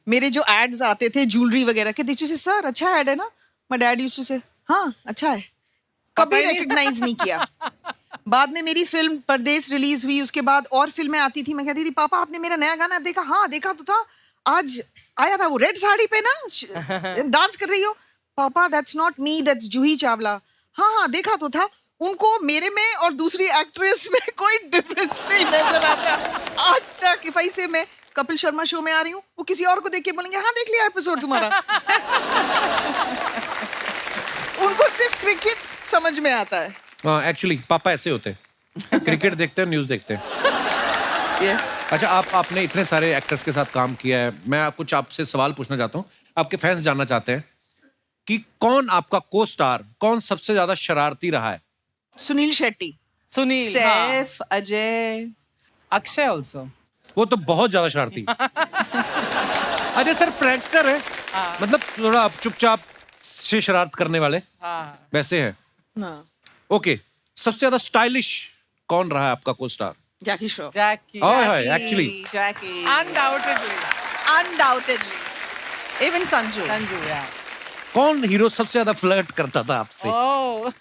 मेरे जो एड्स आते थे ज्वेलरी वगैरह के, दे से सर अच्छा एड है ना, माय डैड यूज्ड टू से हाँ अच्छा है, कभी रिकग्नाइज नहीं किया। बाद में मेरी फिल्म परदेश रिलीज हुई, उसके बाद और फिल्में आती थी, मैं कहती थी पापा आपने मेरा नया गाना देखा? हाँ देखा तो था, आज आया था वो रेड साड़ी पे ना, डांस कर रही हो। पापा that's not me, that's Juhi Chawla. हाँ हाँ देखा तो था। उनको मेरे में और दूसरी एक्ट्रेस में कोई डिफरेंस नहीं नजर आता आज तक। इफ आई से मैं कपिल शर्मा शो में आ रही हूँ, वो किसी और को देख के बोलेंगे हाँ देख लिया एपिसोड तुम्हारा। उनको सिर्फ क्रिकेट समझ में आता है। एक्चुअली पापा ऐसे होते हैं, क्रिकेट देखते हैं, न्यूज देखते हैं। यस। अच्छा, आपने इतने सारे एक्टर्स के साथ काम किया है, मैं कुछ आपसे सवाल पूछना चाहता हूँ। आपके फैंस जानना चाहते हैं कि कौन आपका को स्टार, कौन सबसे ज्यादा शरारती रहा है? सुनील शेट्टी। सुनील, हाँ। सैफ, अजय, अक्षय ऑल्सो। वो तो बहुत ज्यादा शरारती। अजय सर प्रैंकस्टर है, मतलब थोड़ा आप चुपचाप से शरारत करने वाले हाँ। वैसे हैं। हाँ, ओके, सबसे ज्यादा स्टाइलिश कौन रहा है आपका costar? Jackie Shroff. Jackie. Actually Jackie, undoubtedly. Undoubtedly, even Sanju. Sanju, yeah. कौन हीरो सबसे ज्यादा फ्लर्ट करता था आपसे? ओह।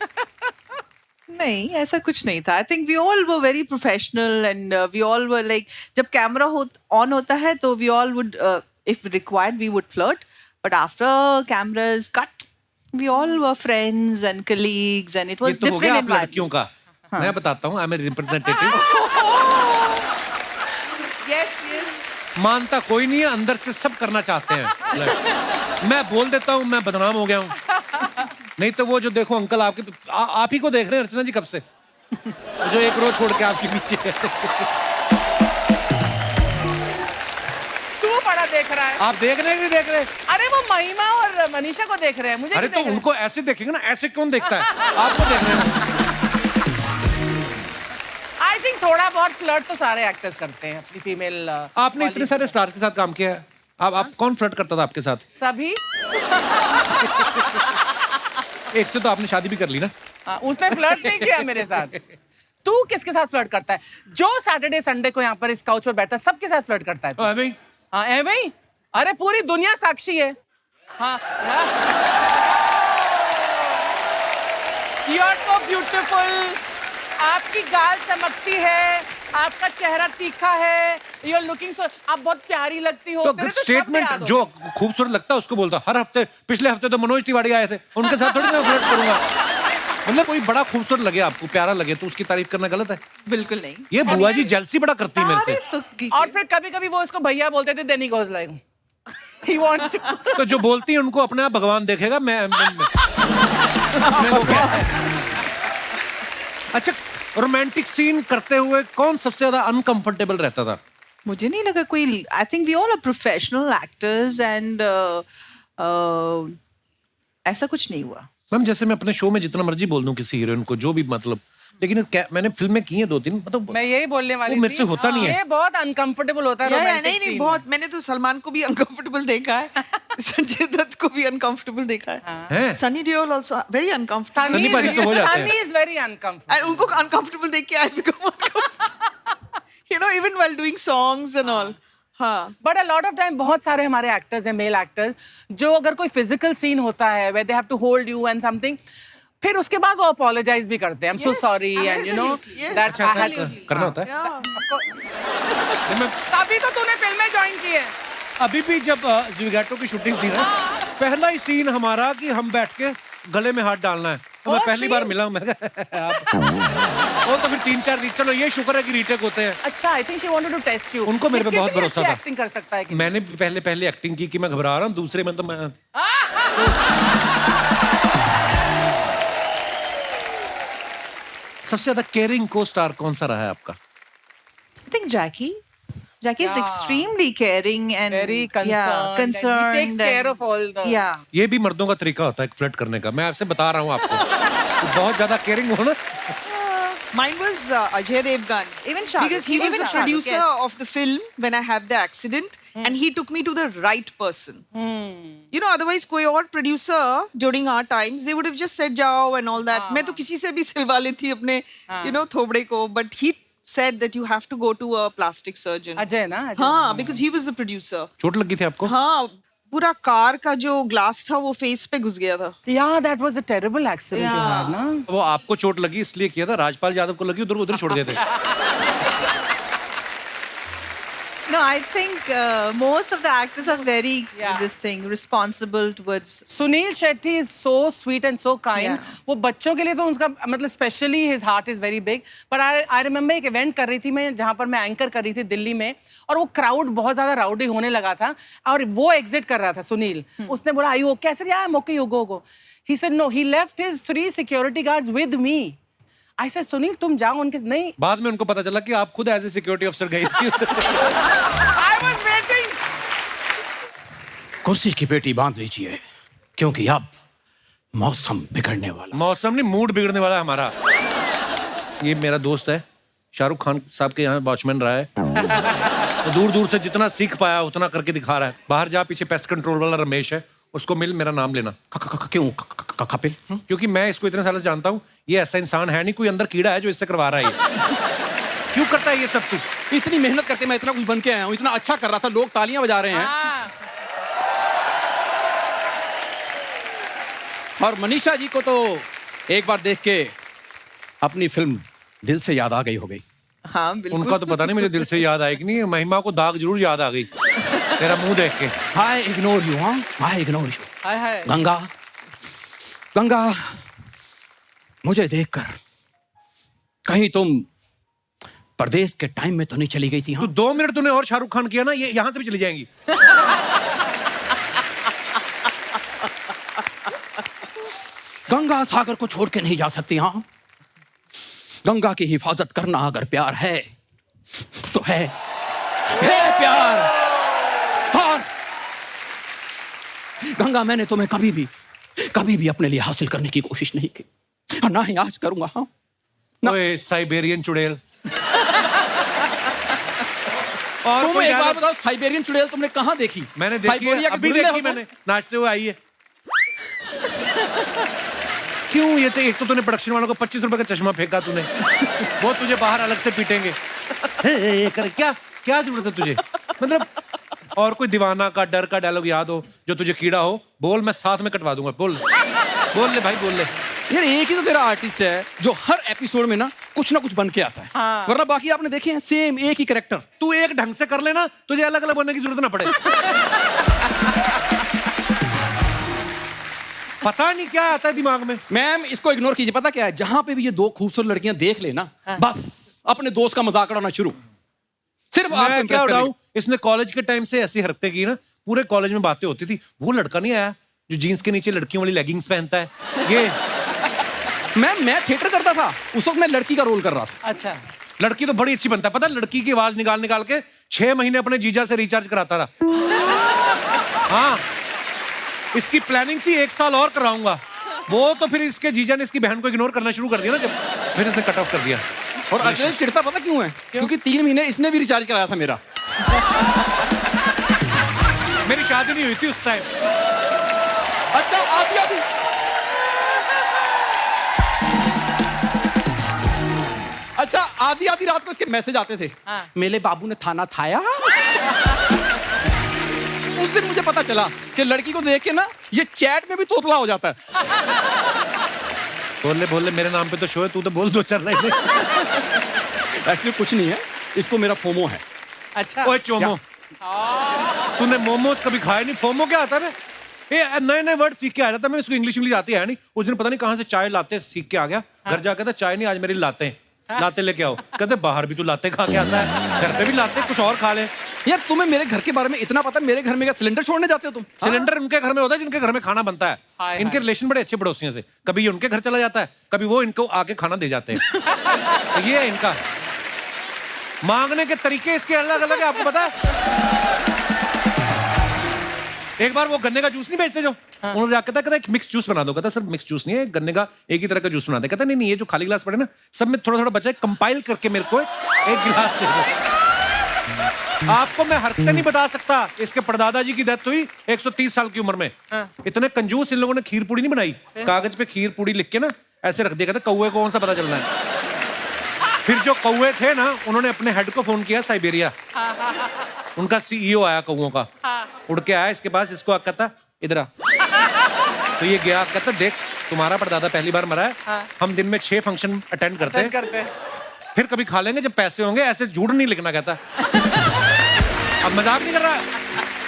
नहीं, ऐसा कुछ नहीं था। I think we all were very professional and we all were like, जब कैमरा ऑन होता है तो we all would if required we would flirt, but after cameras cut We all were friends and colleagues, and it ये was तो हो गया different आप लड़कियों environment. का। मैं बताता हूँ, I am representative. Yes, yes. मानता कोई नहीं है, अंदर से सब करना चाहते हैं। मैं बोल देता हूँ मैं बदनाम हो गया हूँ। नहीं तो वो जो देखो अंकल आपके आप ही को देख रहे हैं अर्चना जी कब से, जो एक रोज छोड़ के आपके पीछे है। तू बड़ा देख रहा है। आप देख रहे हैं कि नहीं देख रहे? अरे वो महिमा और मनीषा को देख रहे हैं, मुझे अरे नहीं तो देख रहे। उनको ऐसे देखेंगे ना, ऐसे कौन देखता है? आपको देख रहे हैं। आई थिंक थोड़ा बहुत फ्लर्ट तो सारे एक्टर्स करते हैं अपनी फीमेल। आपने इतने सारे स्टार्स के साथ काम किया है, आप कौन फ्लर्ट करता था आपके साथ? सभी। एक से तो आपने शादी भी कर ली ना। हाँ, उसने फ्लर्ट नहीं किया मेरे साथ। तू किसके साथ फ्लर्ट करता है? जो सैटरडे संडे को यहाँ पर इस काउच पर बैठता है सबके साथ फ्लर्ट करता है तू। हाँ भाई, हाँ ए भाई, अरे पूरी दुनिया साक्षी है। हाँ यू आर सो ब्यूटीफुल, आपकी गाल चमकती है, आपका चेहरा तीखा है, यू आर लुकिंग सो, आप बहुत प्यारी लगती हो। तो तेरे शब्द स्टेटमेंट याद हो जो गए। खूबसूरत लगता है उसको बोलता। हर हफ्ते, पिछले हफ्ते तो मनोज तिवारी आए थे, उनके साथ थोड़ी मैं फ्लर्ट करूंगा। मतलब कोई बड़ा खूबसूरत लगे आपको, प्यारा लगे, तो उसकी तारीफ करना गलत है? बिल्कुल नहीं। ये बुआ जी जेलसी बड़ा करती है मेरे तारीफ से। तो कीजिए। और फिर कभी कभी वो इसको भैया बोलते थे, then he goes like he wants to. तो जो बोलती है उनको अपने आप भगवान देखेगा। मैं वो क्या? अच्छा, रोमांटिक सीन करते हुए कौन सबसे ज्यादा अनकंफर्टेबल रहता था? मुझे नहीं लगा कोई। I think we all are professional actors and ऐसा कुछ नहीं हुआ। मैम जैसे मैं अपने शो में जितना मर्जी बोल दूं किसी हीरोइन को, जो भी मतलब, लेकिन मैंने फिल्में की हैं 2-3, मतलब मैं यही बोलने वाली वो मेरे थी। से होता नहीं है। ये बहुत अनकंफर्टेबल होता है या, रोमांटिक नहीं नहीं सीन बहुत। मैंने तो सलमान को भी अनकंफर्टेबल देखा है, संजय दत्त को भी अनकंफर्टेबल देखा है, हैं? Sunny Deol also very uncomfortable. Sunny पाजी तो हो जाते हैं। Sunny is very uncomfortable. And उनको अनकंफर्टेबल देख के I become you know even while doing songs and all। हाँ, but a lot of time बहुत सारे हमारे एक्टर्स हैं, मेल एक्टर्स, जो अगर कोई फिजिकल सीन होता है where they have to hold you and something, फिर उसके बाद वो अपोलोजाइज भी करते हैं, I am so sorry and you know yes, that I had करना होता है। yeah। मैं तभी तो तूने फिल्में ज्वाइन की है। अभी भी जब ज़ुगाटो की शूटिंग थी ना, पहला ही सीन हमारा कि हम बैठ के गले में हाथ डालना है। तो मैं वो पहली बार मिला हूं, मैं कहा, आप वो तो फिर 3-4 रीट, चलो ये शुक्र है कि रीटेक होते हैं। अच्छा, I think she wanted to test you. उनको मेरे पे बहुत भरोसा था। एक्टिंग कर सकता है कि मैंने पहले एक्टिंग की कि मैं घबरा रहा हूँ, दूसरे में तो मैं सबसे ज्यादा केयरिंग को स्टार कौन सा रहा है आपका? I think Jackie is Yeah. extremely caring and Very concerned, concerned. and he takes care of all the- Yeah. ये भी मर्दों का तरीका होता है फ्लर्ट करने का, मैं आपसे बता रहा हूँ आपको। तो बहुत ज्यादा केयरिंग हो ना। Mine was Ajay Devgan. Even Shah Rukh. Because he was Even the Shah Rukh, producer yes. of the film when I had the accident, and he took me to the right person. You know, otherwise कोई और producer during our times they would have just said जाओ and all that. मैं तो किसी से भी सिलवा ली थी अपने you know थोबड़े को, but he said that you have to go to a plastic surgeon. Ajay ना, अजय। हाँ, because he was the producer. चोट लगी थी आपको? हाँ, पूरा कार का जो ग्लास था वो फेस पे घुस गया था। Yeah, that was a terrible accident you had, ना? वो आपको चोट लगी इसलिए किया था, राजपाल यादव को लगी उधर छोड़ दिए थे। No, I think most of the actors are very Yeah. this thing responsible towards. Sunil Shetty is so sweet and so kind. Yeah. वो बच्चों के लिए तो उनका मतलब specially his heart is very big. पर आई रिमेम्बर एक इवेंट कर रही थी मैं, जहाँ पर मैं एंकर कर रही थी दिल्ली में, और वो क्राउड बहुत ज्यादा राउडी होने लगा था और वो एग्जिट कर रहा था सुनील। उसने बोला आई okay? I said yeah, I'm okay, you go. He said no, he left his 3 security guards with me. I said Sunil तुम जाओ उनके, नहीं। बाद में उनको पता चला कि आप खुद एज ए सिक्योरिटी अफसर गई थी। I was waiting. कुर्सी की पेटी बांध लीजिए, क्योंकि अब मौसम बिगड़ने वाला। मौसम नहीं, मूड बिगड़ने वाला है हमारा। ये मेरा दोस्त है, शाहरुख खान साहब के यहाँ वॉचमैन रहा है। दूर दूर से जितना सीख पाया उतना करके दिखा रहा है। बाहर जा, पीछे पेस्ट कंट्रोल वाला रमेश है, उसको मिल, मेरा नाम लेना। क्यों कपिल? क्योंकि मैं इसको इतने सालों से जानता हूँ, ये ऐसा इंसान है नहीं, कोई अंदर कीड़ा है जो इससे करवा रहा है ये। क्यों करता है ये सब कुछ? इतनी मेहनत करके मैं इतना कुछ बन के आया हूँ, इतना अच्छा कर रहा था, लोग तालियां बजा रहे हैं। हाँ। और मनीषा जी को तो एक बार देख के अपनी फिल्म दिल से याद आ गई हो गई। हाँ, बिल्कुल। उनका तो पता नहीं मुझे दिल से याद आई कि नहीं, महिमा को दाग जरूर याद आ गई तेरा मुंह देख के। आई इग्नोर यू, हाँ, आई इग्नोर यू। हाय हाय। गंगा, गंगा, मुझे देखकर कहीं तुम परदेश के टाइम में तो नहीं चली गई थी? तू हाँ, 2 मिनट तूने और शाहरुख खान किया ना, ये यहां से भी चली जाएंगी। गंगा सागर को छोड़ के नहीं जा सकती। हाँ, गंगा की हिफाजत करना अगर प्यार है तो है प्यार। और गंगा, मैंने तुम्हें कभी भी अपने लिए हासिल करने की कोशिश नहीं की और ना ही आज करूंगा। हाँ, ओए साइबेरियन चुड़ैल। और तुम कोई एक ज्यादा- बात बताओ, साइबेरियन चुड़ैल तुमने कहाँ देखी? मैंने देखी है, साइबेरिया के अभी दुल्ले देखी हो तुम? मैंने, नाचते हुए आई है। क्यों? ये तो एक तो तूने प्रोडक्शन वालों को 25 रुपए का चश्मा फेंका तूने, वो तुझे बाहर अलग से पीटेंगे। क्या क्या जरूरत है तुझे? मतलब और कोई दीवाना का डर का डायलॉग याद हो जो तुझे कीड़ा हो, बोल, मैं साथ में कटवा दूंगा। बोल ले भाई, बोल ले। यार एक ही तो तेरा आर्टिस्ट है जो हर एपिसोड में ना कुछ बन के आता है। हाँ। वरना बाकी आपने देखे हैं सेम एक ही कैरेक्टर। तू एक ढंग से कर लेना, तुझे अलग अलग बनने की जरूरत ना पड़े। पता नहीं क्या आता है दिमाग में। मैम, इसको इग्नोर कीजिए। पता क्या है, जहां पे भी ये 2 खूबसूरत लड़कियां देख लेना, बस अपने दोस्त का मजाक उड़ाना शुरू। सिर्फ आपको मैं impress क्या करने उड़ाऊं? इसने कॉलेज के टाइम से ऐसी हरकतें की ना, पूरे कॉलेज में बातें होती थी। वो लड़का नहीं आया जो जीन्स के नीचे लड़कियों वाली लेगिंग्स पहनता है, ये। की। मैम, मैं थिएटर करता था, उस वक्त मैं लड़की का रोल कर रहा था। अच्छा, लड़की तो बड़ी अच्छी बनता है, पता है? लड़की की आवाज निकाल के 6 महीने अपने जीजा से रिचार्ज कराता रहा। हाँ, इसकी प्लानिंग थी 1 साल और कराऊंगा, वो तो फिर इसके जीजा ने इसकी बहन को इग्नोर करना शुरू कर दिया ना, जब फिर इसने कट ऑफ कर दिया। और अजय चिढ़ता पता क्यों है? क्योंकि 3 महीने इसने भी रिचार्ज कराया था मेरा। मेरी शादी नहीं हुई थी उस टाइम। अच्छा, आधी अच्छा आधी रात को इसके मैसेज आते थे। हाँ। मेरे बाबू ने थाना थाया। उस दिन मुझे पता चला कि लड़की को देख के ना ये चैट में भी तोतला हो जाता है। बोल ले, मेरे नाम पे तो शो है, तू तो बोल दो चल रहे। एक्चुअली कुछ नहीं है, इसको मेरा फोमो है। अच्छा। ओए चोमो, तूने मोमोज कभी खाए नहीं? फोमो क्या आता है? ये नए वर्ड सीख के आ जाता है। मैं इसको इंग्लिश आती है नहीं। उस दिन पता नहीं कहां से चाय लाते सीख के आ गया। घर जाकर था, चाय नहीं आज मेरी लाते हैं। लाते लेके आओ। कहते बाहर भी तू लाते खा के आता है, घर पे भी लाते, कुछ और खा ले। यार तुम्हें मेरे घर के बारे में इतना पता है? मेरे घर में क्या सिलेंडर छोड़ने जाते हो तुम? सिलेंडर उनके घर में होता है जिनके घर में खाना बनता है। हाय, इनके रिलेशन बड़े अच्छे पड़ोसियों से, कभी ये उनके घर चला जाता है, कभी वो इनको आके खाना दे जाते हैं। तो ये है इनका मांगने के तरीके, इसके अलग अलग है, आपको पता है? एक बार वो गन्ने का जूस नहीं बेचते जो, उन्होंने जाकर कहता एक मिक्स जूस बना दो। कहता सर मिक्स जूस नहीं है, गन्ने का एक ही तरह का जूस बना दे। कहता नहीं, ये जो खाली गिलास पड़े ना, सब में थोड़ा थोड़ा बचा है, कंपाइल करके मेरे को एक गिलास दे दो। आपको मैं हरकतें नहीं बता सकता। इसके परदादा जी की डेथ हुई 130 साल की उम्र में। इतने कंजूस इन लोगों ने खीर पूड़ी नहीं बनाई, कागज पे खीर पूड़ी लिख के ना ऐसे रख दिया। कहता कौवे को कौन सा पता चलना है? फिर जो कौवे थे ना, उन्होंने अपने हेड को फोन किया साइबेरिया। उनका CEO आया कौवों का, उड़ के आया इसके पास, इसको कहता इधर आ। तो ये गया, कहता देख तुम्हारा परदादा पहली बार मरा है, हम दिन में 6 फंक्शन अटेंड करते हैं, फिर कभी खा लेंगे जब पैसे होंगे, ऐसे झूठ नहीं लिखना। कहता अब मजाक नहीं कर रहा,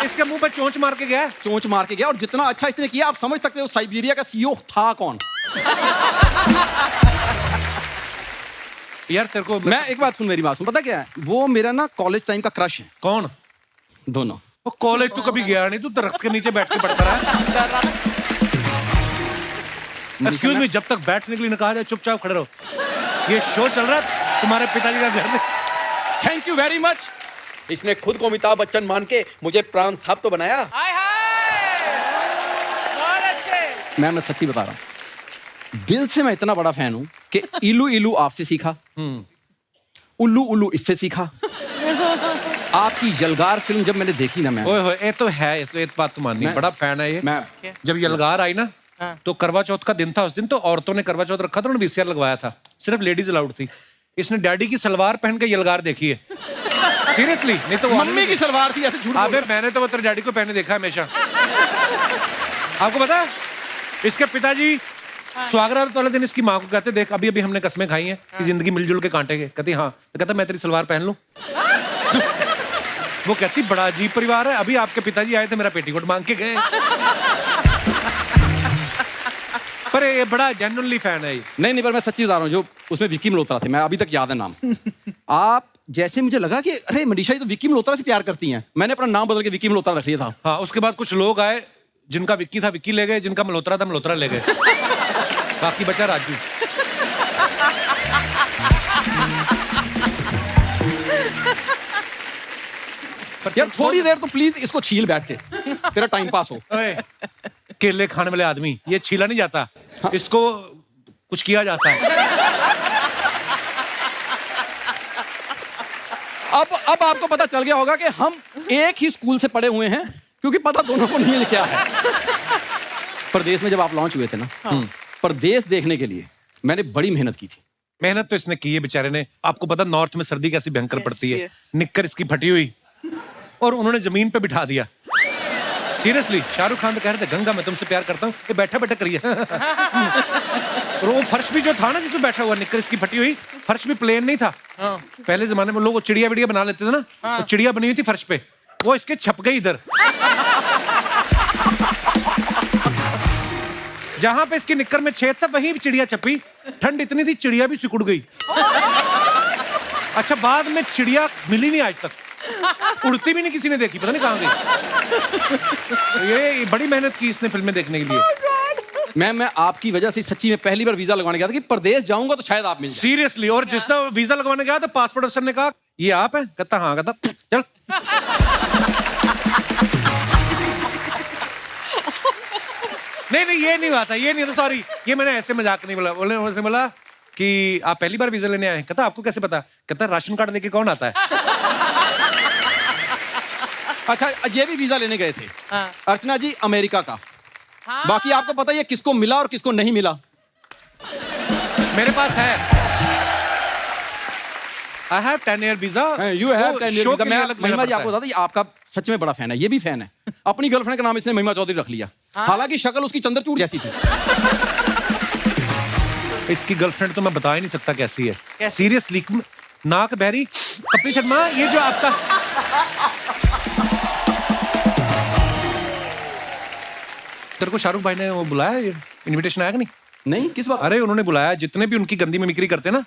इसके मुंह पे चोंच मार के गया। चोंच मार के गया, और जितना अच्छा इसने किया आप समझ सकते हो साइबेरिया का CEO था कौन। यार तेरे को मैं एक बात सुन, मेरी बात सुन, पता क्या है, वो मेरा ना कॉलेज टाइम का क्रश है। कौन? दोनों। वो कॉलेज तू कभी गया नहीं, तू दरख्त के नीचे बैठ के पढ़ता रहा। एक्सक्यूज मी, जब तक बैठने के लिए न कहा जाए चुपचाप खड़े रहो। ये शो चल रहा है तुम्हारे पिताजी का घर में। Thank you very much. इसने खुद को अमिताभ बच्चन मान के मुझे प्राण साहब तो बनाया। हाय हाय, बहुत अच्छे। मैं सच्ची बता रहा हूँ, दिल से मैं इतना बड़ा फैन हूं कि इलू इलू आपसे सीखा, उल्लू उल्लू इससे सीखा। आपकी यलगार फिल्म जब मैंने देखी ना, मैं ओए होए, ये तो है, इस बात तो माननी, बड़ा फैन है ये। मैं जब यलगार आई ना, तो करवा चौथ का दिन था उस दिन, तो औरतों ने करवा चौथ रखा था, उन्होंने VCR लगवाया था, सिर्फ लेडीज अलाउड थी। इसने डैडी की सलवार पहन के यलगार देखी है, सीरियसली। नहीं तो मम्मी की सलवार थी, ऐसे झूठ। अबे मैंने तो वो तेरे डैडी को पहने देखा है हमेशा। आपको पता है इसके पिताजी स्वागरात वाले दिन इसकी माँ को कहते देख अभी अभी हमने कसमें खाई हैं कि जिंदगी मिलजुल के काटेंगे। कहती हाँ, तो कहता मैं तेरी सलवार पहन लूं। वो कहती बड़ा अजीब परिवार है, अभी आपके पिताजी आए थे मेरा पेटीकोट मांग के गए। पर ये बड़ा जेन्युइनली फैन है ये। नहीं पर मैं सच्ची बता रहा हूँ, जो उसमें विक्की मल्होत्रा थे, मैं अभी तक याद है नाम। आप जैसे मुझे लगा कि अरे मनीषा जी तो विक्की मल्होत्रा से प्यार करती हैं, मैंने अपना नाम बदल के विक्की मल्होत्रा रख लिया था। हाँ, उसके बाद कुछ लोग आए जिनका विक्की था विक्की ले गए, जिनका मल्होत्रा था मल्होत्रा ले गए, बाकी बचा राजू। यार थोड़ी देर तो प्लीज इसको छील बैठ के, तेरा टाइम पास हो। ओए, केले खाने वाले आदमी, ये छीला नहीं जाता, इसको कुछ किया जाता है। अब आपको पता चल गया होगा कि हम एक ही स्कूल से पढ़े हुए हैं, क्योंकि पता दोनों को नहीं है क्या है। परदेश में जब आप लॉन्च हुए थे ना, परदेश देखने के लिए मैंने बड़ी मेहनत की थी। मेहनत तो इसने की है बेचारे ने। आपको पता नॉर्थ में सर्दी कैसी भयंकर पड़ती है, yes. निक्कर इसकी फटी हुई और उन्होंने जमीन पे बिठा दिया। सीरियसली, शाहरुख खान तो कह रहे थे गंगा मैं तुमसे प्यार करता हूँ, ये बैठा बैठा करिए। और वो फर्श भी जो था ना जिसमें बैठा हुआ, निक्कर इसकी फटी हुई, फर्श भी प्लेन नहीं था। पहले जमाने में लोग चिड़िया विड़िया बना लेते थे ना, वो चिड़िया बनी हुई थी फर्श पे, वो इसके छप गई इधर। जहां पे इसकी निक्कर में छेद था वहीं चिड़िया छपी। ठंड इतनी थी चिड़िया भी सिकुड़ गई। अच्छा, बाद में चिड़िया मिली नहीं आज तक, उड़ती भी नहीं किसी ने देखी, पता नहीं कहां गई। ये बड़ी मेहनत की इसने फिल्में देखने के लिए। मैं आपकी वजह से सच्ची में पहली बार वीजा लगवाने गया था कि परदेश जाऊंगा तो शायद आप मिल जाए। सीरियसली, और जिस तरह वीजा लगवाने गया तो पासपोर्ट अफसर ने कहा ये आप हैं? कहता हाँ। कहता चल। नहीं ये नहीं हुआ था, ये नहीं था, सॉरी, ये मैंने ऐसे मजाक नहीं बोला। उसने बोला कि आप पहली बार वीजा लेने आए? कहता आपको कैसे पता? कहता राशन कार्ड लेके कौन आता है? अच्छा, ये भी वीजा लेने गए थे। अर्चना जी अमेरिका का। बाकी आपको पता है किसको मिला और किसको नहीं मिला? मेरे पास है। I have 10 year visa. You have 10 year visa. मैं अलग महिमा जी लेना आपको बताता, ये आपका सच में बड़ा फैन है, ये भी फैन है। अपनी गर्लफ्रेंड का नाम इसने महिमा चौधरी रख लिया। हालांकि शक्ल उसकी चंद्रचूड़ जैसी थी। इसकी गर्लफ्रेंड तो मैं बता ही नहीं सकता कैसी है। सीरियसली, नाक बहरी। कपिल शर्मा, ये जो आपका तेरे को शाहरुख भाई ने वो बुलाया, इनविटेशन आया कि नहीं? नहीं, किस बात? अरे उन्होंने बुलाया, जितने भी उनकी गंदी मिमिक्री करते हैं ना,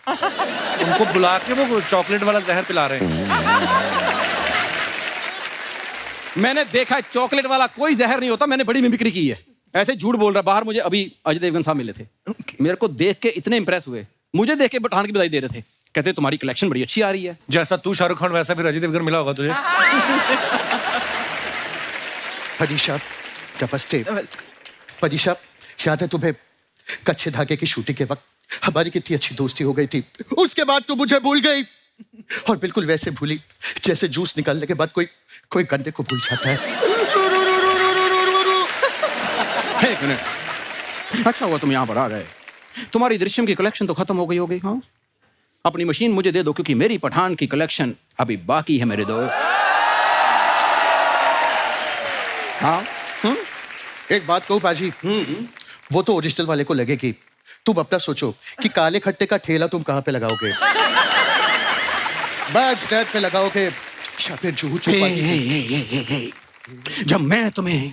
उनको बुला के वो चॉकलेट वाला जहर पिला रहे हैं। मैंने देखा चॉकलेट वाला कोई जहर नहीं होता, मैंने बड़ी मिमिक्री की है। ऐसे झूठ बोल रहा। बाहर मुझे अभी अजय देवगन साहब मिले थे, मेरे को देख के इतने इंप्रेस हुए, मुझे देख के पठान की बधाई दे रहे थे। कहते तुम्हारी कलेक्शन बड़ी अच्छी आ रही है। जैसा तू शाहरुख खान वैसा फिर अजय देवगन मिला होगा तुझे। परीक्षा, नमस्ते। परीक्षा, याद है तुम्हें कच्चे धागे की शूटिंग के वक्त हमारी कितनी अच्छी दोस्ती हो गई थी? उसके बाद तू मुझे भूल गई, और बिल्कुल वैसे भूली जैसे जूस निकालने के बाद कोई गन्ने को भूल जाता है। एक मिनट, अच्छा हुआ तुम यहाँ पर आ गए। तुम्हारी दृश्यम की कलेक्शन तो खत्म हो गई होगी। हाँ, अपनी मशीन मुझे दे दो, क्योंकि मेरी पठान की कलेक्शन अभी बाकी है मेरे दोस्त। हाँ, एक बात कहूँ पाजी, वो तो ओरिजिनल वाले को लगेगी। तुम अपना सोचो कि काले खट्टे का ठेला तुम कहाँ पे लगाओगे? बैक स्टैंड पे लगाओगे या फिर जूहू चौपाटी? जब मैं तुम्हें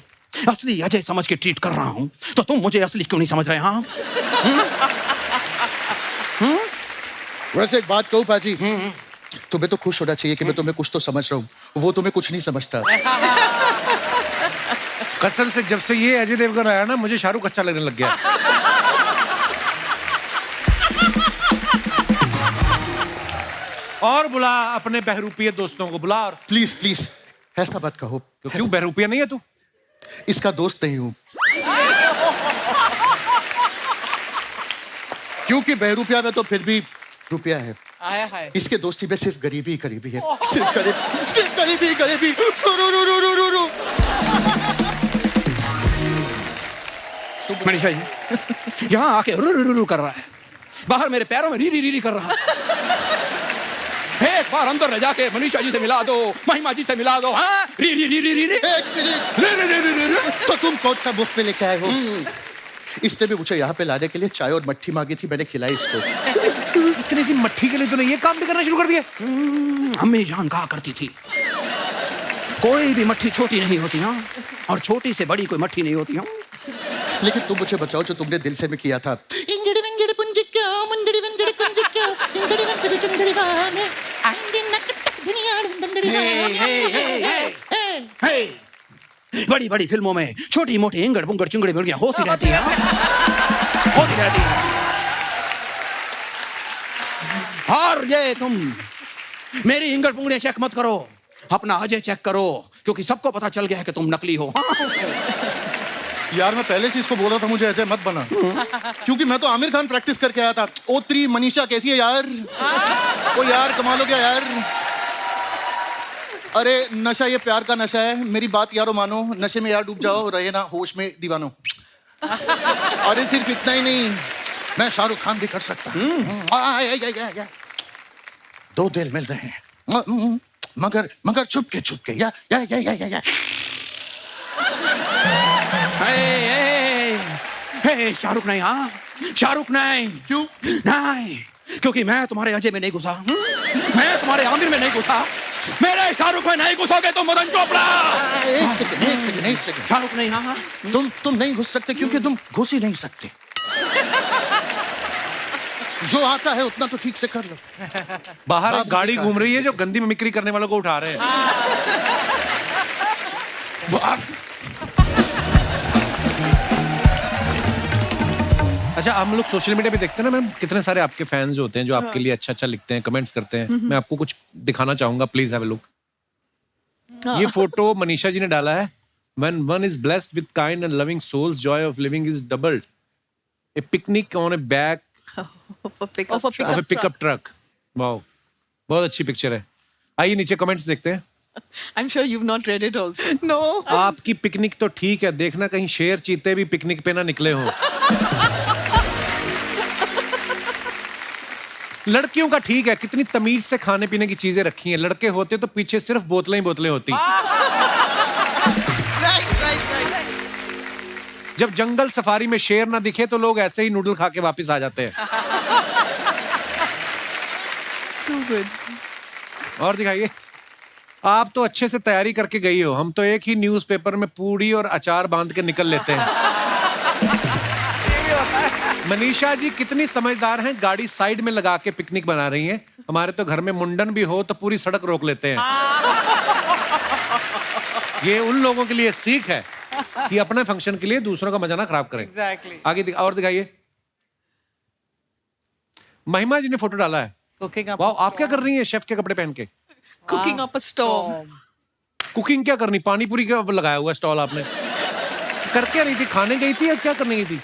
असली अजय समझ के ट्रीट कर रहा हूं, तो तुम मुझे असली क्यों नहीं समझ रहे? हाँ, वैसे एक बात कहूँ पाजी, तुम्हें तो खुश होना चाहिए कि मैं तुम्हें कुछ तो समझ रहा हूँ, वो तुम्हें कुछ नहीं समझता। कसम से जब से ये अजय देवगन आया ना, मुझे शाहरुख अच्छा लगने लग गया। और बुला अपने बहरूपिये दोस्तों को बुला। और प्लीज प्लीज ऐसा मत कहो। क्यों, बहरूपिया नहीं है तू? इसका दोस्त नहीं हूं। क्योंकि बहरूपिया में तो फिर भी रुपया है। आया है। इसके दोस्ती में सिर्फ गरीबी ही गरीबी है। सिर्फ गरीबी गरीबी। मनीषा जी यहाँ आके रू रू रू कर रहा है, बाहर मेरे पैरों में री री री कर रहा है। एक बार अंदर ले जाके मनीषा जी से मिला दो, महिमा जी से मिला दो। हाँ, री री री री री री। एक मिनट, री री री री री। तो तुम कौन सा मुफ्त में लेके आए हो? इसने भी मुझे यहाँ पे लाने के लिए चाय और मट्ठी मांगी थी, मैंने खिलाई इसको। इतनी सी मट्ठी के लिए तूने ये काम भी करना शुरू कर दिया? अम्मी जान कहा करती थी, कोई भी मट्ठी छोटी नहीं होती। हाँ, और छोटी से बड़ी कोई मट्ठी नहीं होती। हाँ, लेकिन तुम मुझे बताओ जो तुमने दिल से में किया था, इंजड़ी विंजड़ी पुंजी क्यों, मुंजड़ी विंजड़ी कुंजी क्यों, इंजड़ी विंजड़ी चुंजड़ी गाने, आंधी नक तक दुनिया डंडड़ी गाने। बड़ी बड़ी फिल्मों में छोटी मोटी इंगड़ बुंगड़ चुंगड़ी मुर्गियां होती रहती हैं, होती रहती हैं। और ये तुम मेरी इंगड़ पुंगड़ियां चेक मत करो, अपना अजय चेक करो, क्योंकि सबको पता चल गया है कि तुम नकली हो। यार मैं पहले से इसको बोल रहा था मुझे ऐसे मत बना, क्योंकि मैं तो आमिर खान प्रैक्टिस करके आया था। ओ3 मनीषा कैसी है यार? ओ यार कमाल हो गया यार। अरे नशा ये प्यार का नशा है, मेरी बात यारो मानो, नशे में यार डूब जाओ, रहे ना होश में दीवानो। अरे सिर्फ इतना ही नहीं, मैं शाहरुख खान भी कर सकता हूँ। दो दिल मिल रहे हैं मगर छुप के या शाहरुख नहीं, हाँ शाहरुख नहीं। क्यों नहीं, क्योंकि मैं तुम्हारे अजय में नहीं घुसा, मैं तुम्हारे आमिर में नहीं घुसा, मेरे शाहरुख में नहीं घुसोगे तुम मदन चोपड़ा। एक सेकंड शाहरुख नहीं, हाँ तुम नहीं घुस सकते क्योंकि तुम घुस ही नहीं सकते। जो आता है उतना तो ठीक से कर लो। बाहर एक गाड़ी घूम रही है जो गंदी मिमिक्री करने वालों को उठा रहे हैं। अच्छा, हम लोग सोशल मीडिया पे देखते हैं ना मैम, कितने सारे आपके फैंस होते हैं जो आपके लिए अच्छा अच्छा लिखते हैं, कमेंट्स करते हैं। मैं आपको कुछ दिखाना चाहूंगा, प्लीज हैव अ लुक। ये फोटो मनीषा जी ने डाला है। When one is blessed with kind and loving souls, joy of living is doubled. A picnic on a back Of a pickup Of a truck. of a pickup truck. Wow, बहुत अच्छी पिक्चर है। आइए नीचे कमेंट्स देखते हैं। I'm sure you've not read it also. No. आपकी पिकनिक तो ठीक है, देखना कहीं शेर चीते भी पिकनिक पे ना निकले हों। लड़कियों का ठीक है, कितनी तमीज से खाने पीने की चीजें रखी हैं। लड़के होते तो पीछे सिर्फ बोतलें ही बोतलें होती। Right. जब जंगल सफारी में शेर ना दिखे तो लोग ऐसे ही नूडल खा के वापस आ जाते हैं। Too good. और दिखाइए। आप तो अच्छे से तैयारी करके गई हो, हम तो एक ही न्यूज़पेपर में पूड़ी और अचार बांध के निकल लेते हैं। मनीषा जी कितनी समझदार हैं, गाड़ी साइड में लगा के पिकनिक बना रही हैं। हमारे तो घर में मुंडन भी हो तो पूरी सड़क रोक लेते हैं। ये उन लोगों के लिए सीख है कि अपने फंक्शन के लिए दूसरों का मजा ना खराब करें। Exactly. आगे और दिखाइए। महिमा जी ने फोटो डाला है। Cooking up. वाह, आप क्या कर रही हैं शेफ के कपड़े पहन के? Cooking up a storm. Cooking क्या करनी? पानी पूरी का लगाया हुआ स्टॉल आपने। करके रही थी, खाने गई थी या क्या करने गई थी?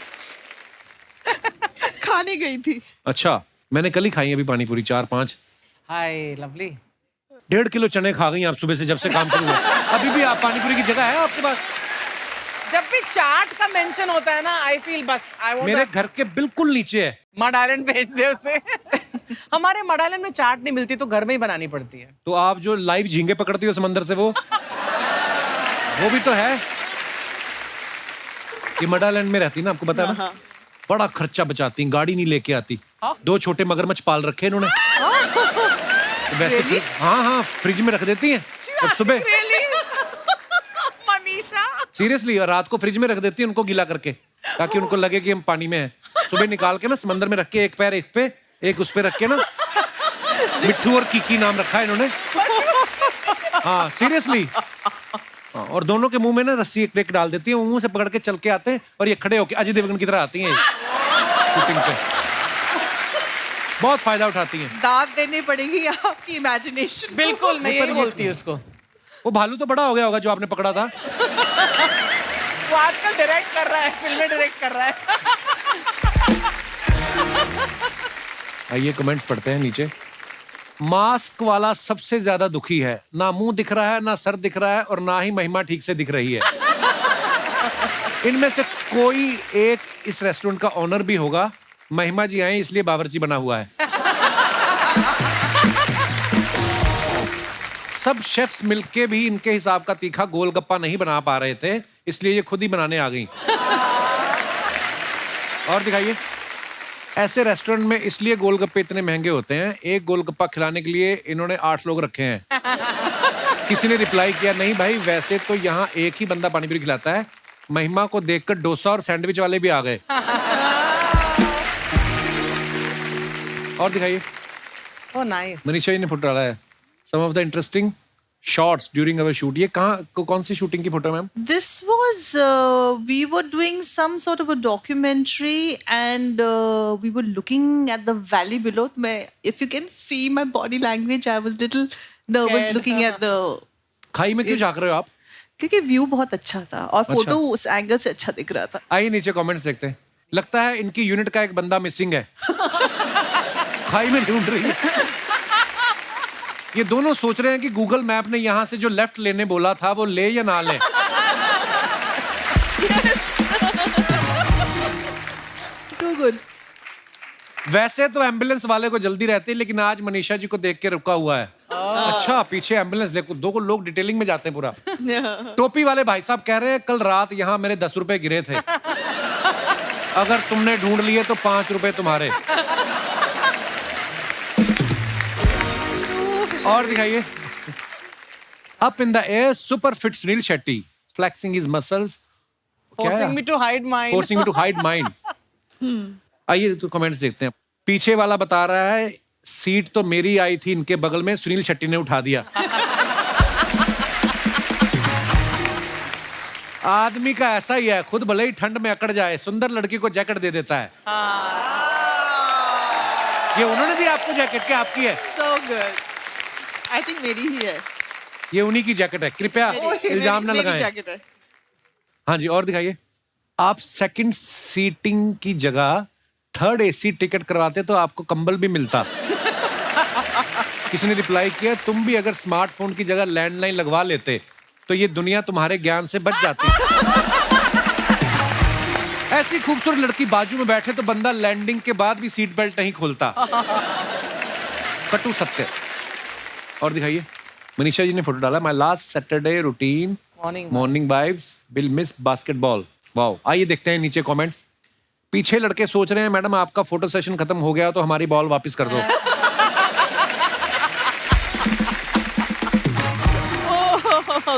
खाने गई थी। अच्छा, मैंने कल ही खाई अभी पानी पूरी 4-5। Hi, lovely. 1.5 किलो चने खा गई आप सुबह से, जब से काम शुरू हुआ। अभी भी आप पानी पूरी की जगह है आपके पास? जब भी चाट का मेंशन होता है ना, आई फील बस आई वांट मेरे घर के बिल्कुल नीचे है। मड आइलैंड भेज दे उसे। हमारे मड आइलैंड में चाट नहीं मिलती तो घर में ही बनानी पड़ती है। तो आप जो लाइव झींगे पकड़ती हो समंदर से, वो भी तो है। ये मडालैंड में रहती ना, आपको पता है ना? बड़ा खर्चा बचाती, गाड़ी नहीं लेके आती। 2 छोटे मगरमच्छ पाल रखे इन्होंने। वैसे हाँ, फ्रिज में रख देती हैं और सुबह मनीषा सीरियसली, और रात को फ्रिज में रख देती है उनको गीला करके, ताकि उनको लगे कि हम पानी में हैं। सुबह निकाल के ना समंदर में रख के, एक पैर एक पे एक उस पे रख के ना, मिट्ठू और कीकी नाम रखा है इन्होंने। हाँ सीरियसली। हाँ, और दोनों के मुंह में ना रस्सी एक डाल देती है, मुंह से पकड़ के चल के आते हैं और ये खड़े होके अजय देवगन की तरह आती हैं शूटिंग पे। बहुत फायदा उठाती हैं। दाद देनी पड़ेगी आपकी इमेजिनेशन। बिल्कुल, मैं यही बोलती हूँ उसको। वो भालू तो बड़ा हो गया होगा जो आपने पकड़ा था। वो आजकल डायरेक्ट कर रहा है, फिल्में डायरेक्ट कर रहा है। आइए कमेंट्स पढ़ते हैं नीचे। मास्क वाला सबसे ज्यादा दुखी है, ना मुंह दिख रहा है, ना सर दिख रहा है, और ना ही महिमा ठीक से दिख रही है। इनमें से कोई एक इस रेस्टोरेंट का ऑनर भी होगा। महिमा जी आए इसलिए बावर्ची बना हुआ है। सब शेफ्स मिलके भी इनके हिसाब का तीखा गोलगप्पा नहीं बना पा रहे थे, इसलिए ये खुद ही बनाने आ गई। और दिखाइए। ऐसे रेस्टोरेंट में इसलिए गोलगप्पे इतने महंगे होते हैं, एक गोलगप्पा खिलाने के लिए इन्होंने 8 लोग रखे हैं। किसी ने रिप्लाई किया, नहीं भाई वैसे तो यहाँ एक ही बंदा पानी पूरी खिलाता है, महिमा को देखकर डोसा और सैंडविच वाले भी आ गए। और दिखाइए। Oh, nice. मनीषा जी ने फोटो डाला है। Some of the interesting shots during our shoot. ये कौन सी शूटिंग की फोटो है ma'am? This was we were doing some sort of a documentary, and we were looking at the valley below. If you can see my body language, I was little nervous Scared. looking at the. खाई में क्यों झांक रहे हो आप? क्योंकि व्यू बहुत अच्छा था और फोटो उस एंगल से अच्छा दिख रहा था। आइए नीचे कमेंट्स देखते हैं। लगता है इनकी यूनिट का एक बंदा मिसिंग है। खाई में ढूंढ रही है। ये दोनों सोच रहे हैं कि गूगल मैप ने यहाँ से जो लेफ्ट लेने बोला था वो ले या ना ले। Too good. वैसे तो एम्बुलेंस वाले को जल्दी रहती है, लेकिन आज मनीषा जी को देख के रुका हुआ है। अच्छा, पीछे एम्बुलेंस देखो, दो लोग डिटेलिंग में जाते हैं पूरा। टोपी वाले भाई साहब कह रहे हैं कल रात यहाँ मेरे 10 रुपए गिरे थे, अगर तुमने ढूंढ लिए तो 5 रुपए तुम्हारे। और दिखाइए। Up in the air super fit Sunil Shetty flexing his muscles, Forcing me to hide mine. Forcing me to hide mind. आइए तो कमेंट्स देखते हैं। पीछे वाला बता रहा है सीट तो मेरी आई थी इनके बगल में, सुनील शेट्टी ने उठा दिया। आदमी का ऐसा ही है, खुद भले ही ठंड में अकड़ जाए, सुंदर लड़की को जैकेट दे देता है। ये उन्होंने दी आपको जैकेट, क्या आपकी है? So good. I think मेरी ही है। ये उन्हीं की जैकेट है, कृपया इल्जाम न मेरी लगाएं। जैकेट है। हाँ जी, और दिखाइए। आप सेकंड सीटिंग की जगह थर्ड एसी टिकट करवाते तो आपको कंबल भी मिलता। किसी ने रिप्लाई किया, तुम भी अगर स्मार्टफोन की जगह लैंडलाइन लगवा लेते तो ये दुनिया तुम्हारे ज्ञान से बच जाती। ऐसी खूबसूरत लड़की बाजू में बैठे तो बंदा लैंडिंग के बाद भी सीट बेल्ट नहीं खोलता। कटु सत्य। और दिखाइए। मनीषा जी ने फोटो डाला, my last Saturday routine morning vibes will miss basketball. Wow. आइए देखते हैं नीचे कमेंट्स। पीछे लड़के सोच रहे हैं मैडम आपका फोटो सेशन खत्म हो गया तो हमारी बॉल वापस कर दो।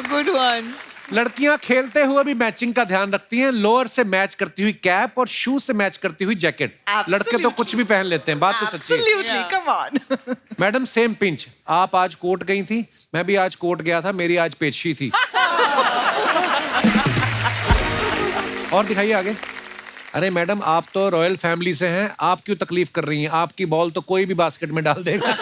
Good one. लड़कियां खेलते हुए भी मैचिंग का ध्यान रखती हैं, लोअर से मैच करती हुई कैप और शू से मैच करती हुई जैकेट। लड़के तो कुछ भी पहन लेते हैं, बात तो सच्ची है। Absolutely. Come on. Madam same pinch, आप आज कोर्ट गई थी, मैं भी आज कोर्ट गया था, मेरी आज पेशी थी। और दिखाइए आगे। अरे मैडम आप तो रॉयल फैमिली से हैं, आप क्यों तकलीफ कर रही हैं, आपकी बॉल तो कोई भी बास्केट में डाल देगा।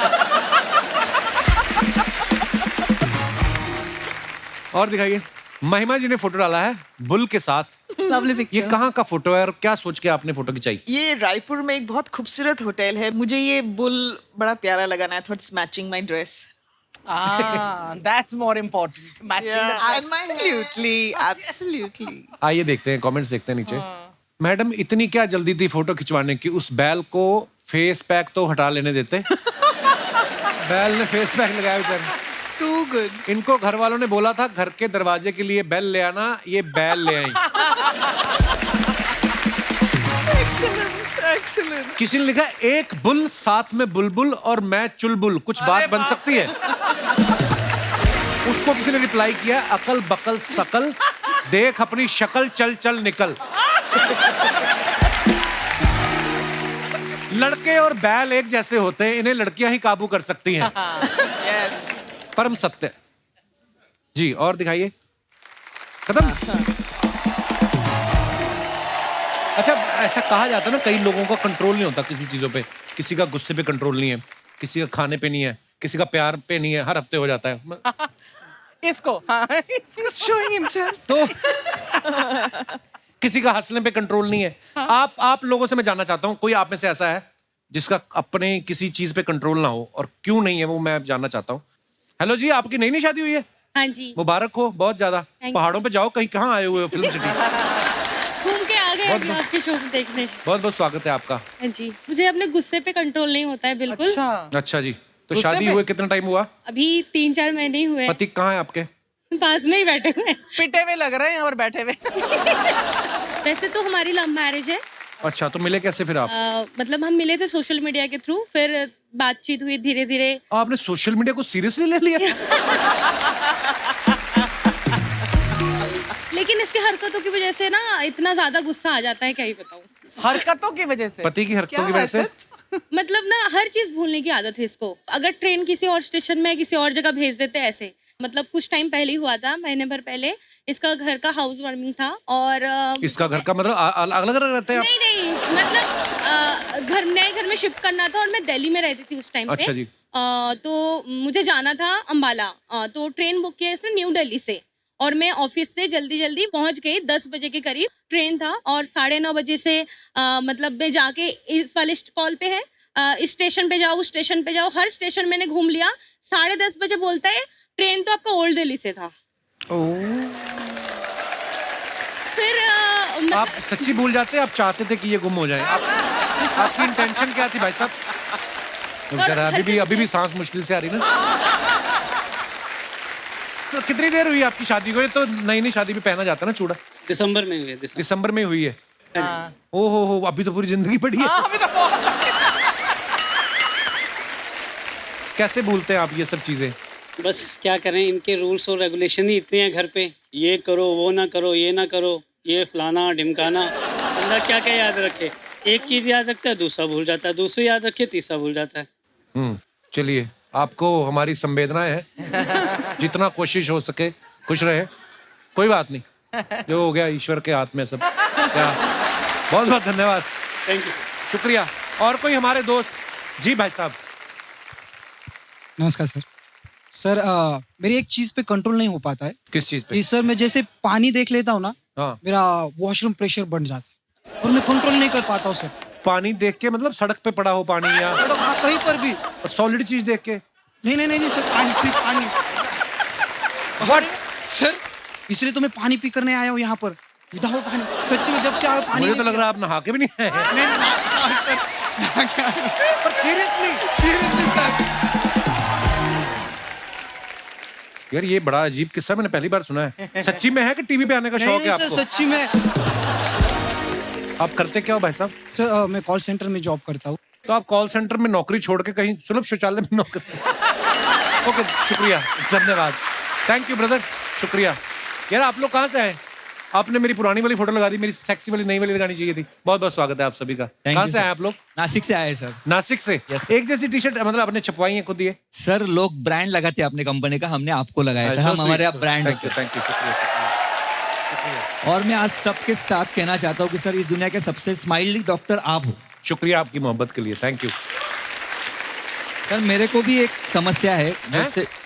और दिखाइए। महिमा जी ने फोटो डाला है बुल के साथ। Lovely ये picture. कहाँ का फोटो है और क्या सोच के आपने फोटो खिंचाई? ये रायपुर में एक बहुत खूबसूरत होटल है, मुझे ये बुल बड़ा प्यारा लगा ना, I thought it's matching my dress. That's more important. Matching the dress. Absolutely, absolutely. आइए देखते हैं कमेंट्स देखते हैं नीचे। मैडम इतनी क्या जल्दी थी फोटो खिंचवाने की, उस बैल को फेस पैक तो हटा लेने देते। बैल ने फेस पैक लगाया बेचारे। Too good. इनको घर वालों ने बोला था घर के दरवाजे के लिए बेल ले आना, ये बैल ले आई। Excellent, excellent. किसी ने लिखा एक बुल साथ में बुलबुल और मैं चुलबुल, कुछ बात बन सकती है? उसको किसी ने रिप्लाई किया, अकल बकल सकल देख अपनी शक्ल चल चल निकल। लड़के और बैल एक जैसे होते हैं, इन्हें लड़कियां ही काबू कर सकती हैं। Yes. परम सत्य जी। और दिखाइए। खत्म। अच्छा, ऐसा कहा जाता है ना, कई लोगों का कंट्रोल नहीं होता किसी चीजों पे, किसी का गुस्से पे कंट्रोल नहीं है, किसी का खाने पे नहीं है, किसी का प्यार पे नहीं है, हर हफ्ते हो जाता है। इसको He's showing himself. तो किसी का हंसने पे कंट्रोल नहीं है। आप लोगों से मैं जानना चाहता हूँ, कोई आप में से ऐसा है जिसका अपने किसी चीज पे कंट्रोल ना हो, और क्यों नहीं है वो मैं जानना चाहता हूँ। हेलो जी, आपकी नई नई शादी हुई है? हाँ जी। मुबारक हो बहुत ज्यादा। you. पहाड़ों पे जाओ, कहीं कहाँ आए हुए हो फिल्म सिटी? घूम के आ गए अभी आपके शो देखने। बहुत बहुत स्वागत है आपका। हाँ जी, मुझे अपने गुस्से पे कंट्रोल नहीं होता है बिल्कुल। अच्छा जी, तो गुस्से शादी पे? हुए कितना टाइम हुआ? अभी 3-4 महीने ही हुए। पति कहाँ है आपके? पास में ही बैठे हुए हैं। पिटे हुए लग रहे हैं और बैठे हुए। वैसे तो हमारी लव मैरिज है। अच्छा, तो मिले कैसे फिर आप? मतलब हम मिले थे सोशल मीडिया के थ्रू, फिर बातचीत हुई धीरे धीरे। आपने सोशल मीडिया को सीरियसली ले लिया? लेकिन इसकी हरकतों की वजह से ना इतना ज्यादा गुस्सा आ जाता है, क्या ही बताऊं। हरकतों की वजह से? पति की हरकतों की वजह से? मतलब ना हर चीज भूलने की आदत है इसको। अगर ट्रेन किसी और स्टेशन में किसी और जगह भेज देते हैं ऐसे। मतलब कुछ टाइम पहले ही हुआ था, महीने भर पहले, इसका घर का हाउस वार्मिंग था और इसका घर का मतलब अलग अलग रहते हैं आप? नहीं मतलब घर नए घर में शिफ्ट करना था और मैं दिल्ली में रहती थी उस टाइम पे। अच्छा जी। तो मुझे जाना था अंबाला, तो ट्रेन बुक किया इसने न्यू दिल्ली से और मैं ऑफिस से जल्दी जल्दी पहुंच गई। 10 बजे के करीब ट्रेन था और 9:30 बजे से मतलब मैं जाके इस वाले कॉल पे है, इस स्टेशन पे जाओ, उस स्टेशन पे जाओ, हर स्टेशन मैंने घूम लिया। 10:30 बजे बोलता है ट्रेन तो आपका ओल्ड दिल्ली से था। फिर आप सच्ची भूल जाते, आप चाहते थे कि ये गुम हो जाए? आपकी इंटेंशन क्या थी भाई साहब? बेचारा अभी भी सांस मुश्किल से आ रही ना। तो कितनी देर हुई आपकी शादी को? ये तो नई नई शादी में पहना जाता है ना चूड़ा। दिसंबर में हुई है। दिसंबर में हुई है। ओ हो, अभी तो पूरी जिंदगी पड़ी है। अभी तो बहुत कैसे भूलते हैं आप ये सब चीजें? बस क्या करें, इनके रूल्स और रेगुलेशन ही इतने हैं घर पे। ये करो, वो ना करो, ये ना करो, ये फलाना ढिमकाना। बंदा क्या क्या याद रखे? एक चीज याद रखता है, दूसरा भूल जाता है, दूसरी याद रखे, तीसरा भूल जाता है। चलिए, आपको हमारी संवेदनाएं है, जितना कोशिश हो सके खुश रहे। कोई बात नहीं, जो हो गया ईश्वर के हाथ में सब। क्या, बहुत बहुत धन्यवाद, थैंक यू, शुक्रिया। और कोई हमारे दोस्त? जी भाई साहब। नमस्कार सर। सर मेरी एक चीज पे कंट्रोल नहीं हो पाता है। किस चीज पे? कि सर मैं जैसे पानी देख लेता हूँ ना, हाँ। मेरा वॉशरूम प्रेशर बढ़ जाता है और मैं कंट्रोल नहीं कर पाता हूँ सर। पानी देख के मतलब सड़क पे पड़ा हो पानी या हाँ, कहीं पर भी। सॉलिड चीज देख के? नहीं सर, पानी, सिर्फ पानी। What? सर इसलिए तो मैं पानी पी करने आया हूँ यहाँ पर। विदाउट पानी, सच्ची में जब से आया पानी। मुझे तो लग रहा है आप नहा के भी नहीं आए हैं। पर सीरियसली सर। यार ये बड़ा अजीब किस्सा, मैंने पहली बार सुना है। सच्ची में है कि टीवी पे आने का शौक है नहीं सर, आपको? सच्ची में। आप करते क्या हो भाई साहब? सर मैं कॉल सेंटर में जॉब करता हूँ। तो आप कॉल सेंटर में नौकरी छोड़ के कहीं सुलभ शौचालय में नौकरी? ओके, शुक्रिया, धन्यवाद, थैंक यू ब्रदर, शुक्रिया। यार आप लोग कहाँ से आए? आपने मेरी पुरानी वाली फोटो लगा दी, मेरी सेक्सी वाली नई वाली लगानी चाहिए थी। बहुत बहुत स्वागत है आप सभी का। कहाँ से आए आप लोग? नासिक से आए सर। नासिक से? एक जैसी टी शर्ट मतलब आपने छपवाई है खुद? ये सर लोग ब्रांड लगाते हैं अपने कंपनी का, हमने आपको लगाया था। हम हमारे आप ब्रांड। थैंक यू, और मैं आज सबके साथ कहना चाहता हूँ कि सर इस दुनिया के सबसे स्माइली डॉक्टर आप हो। शुक्रिया आपकी मोहब्बत के लिए, थैंक यू। सर मेरे को भी एक समस्या है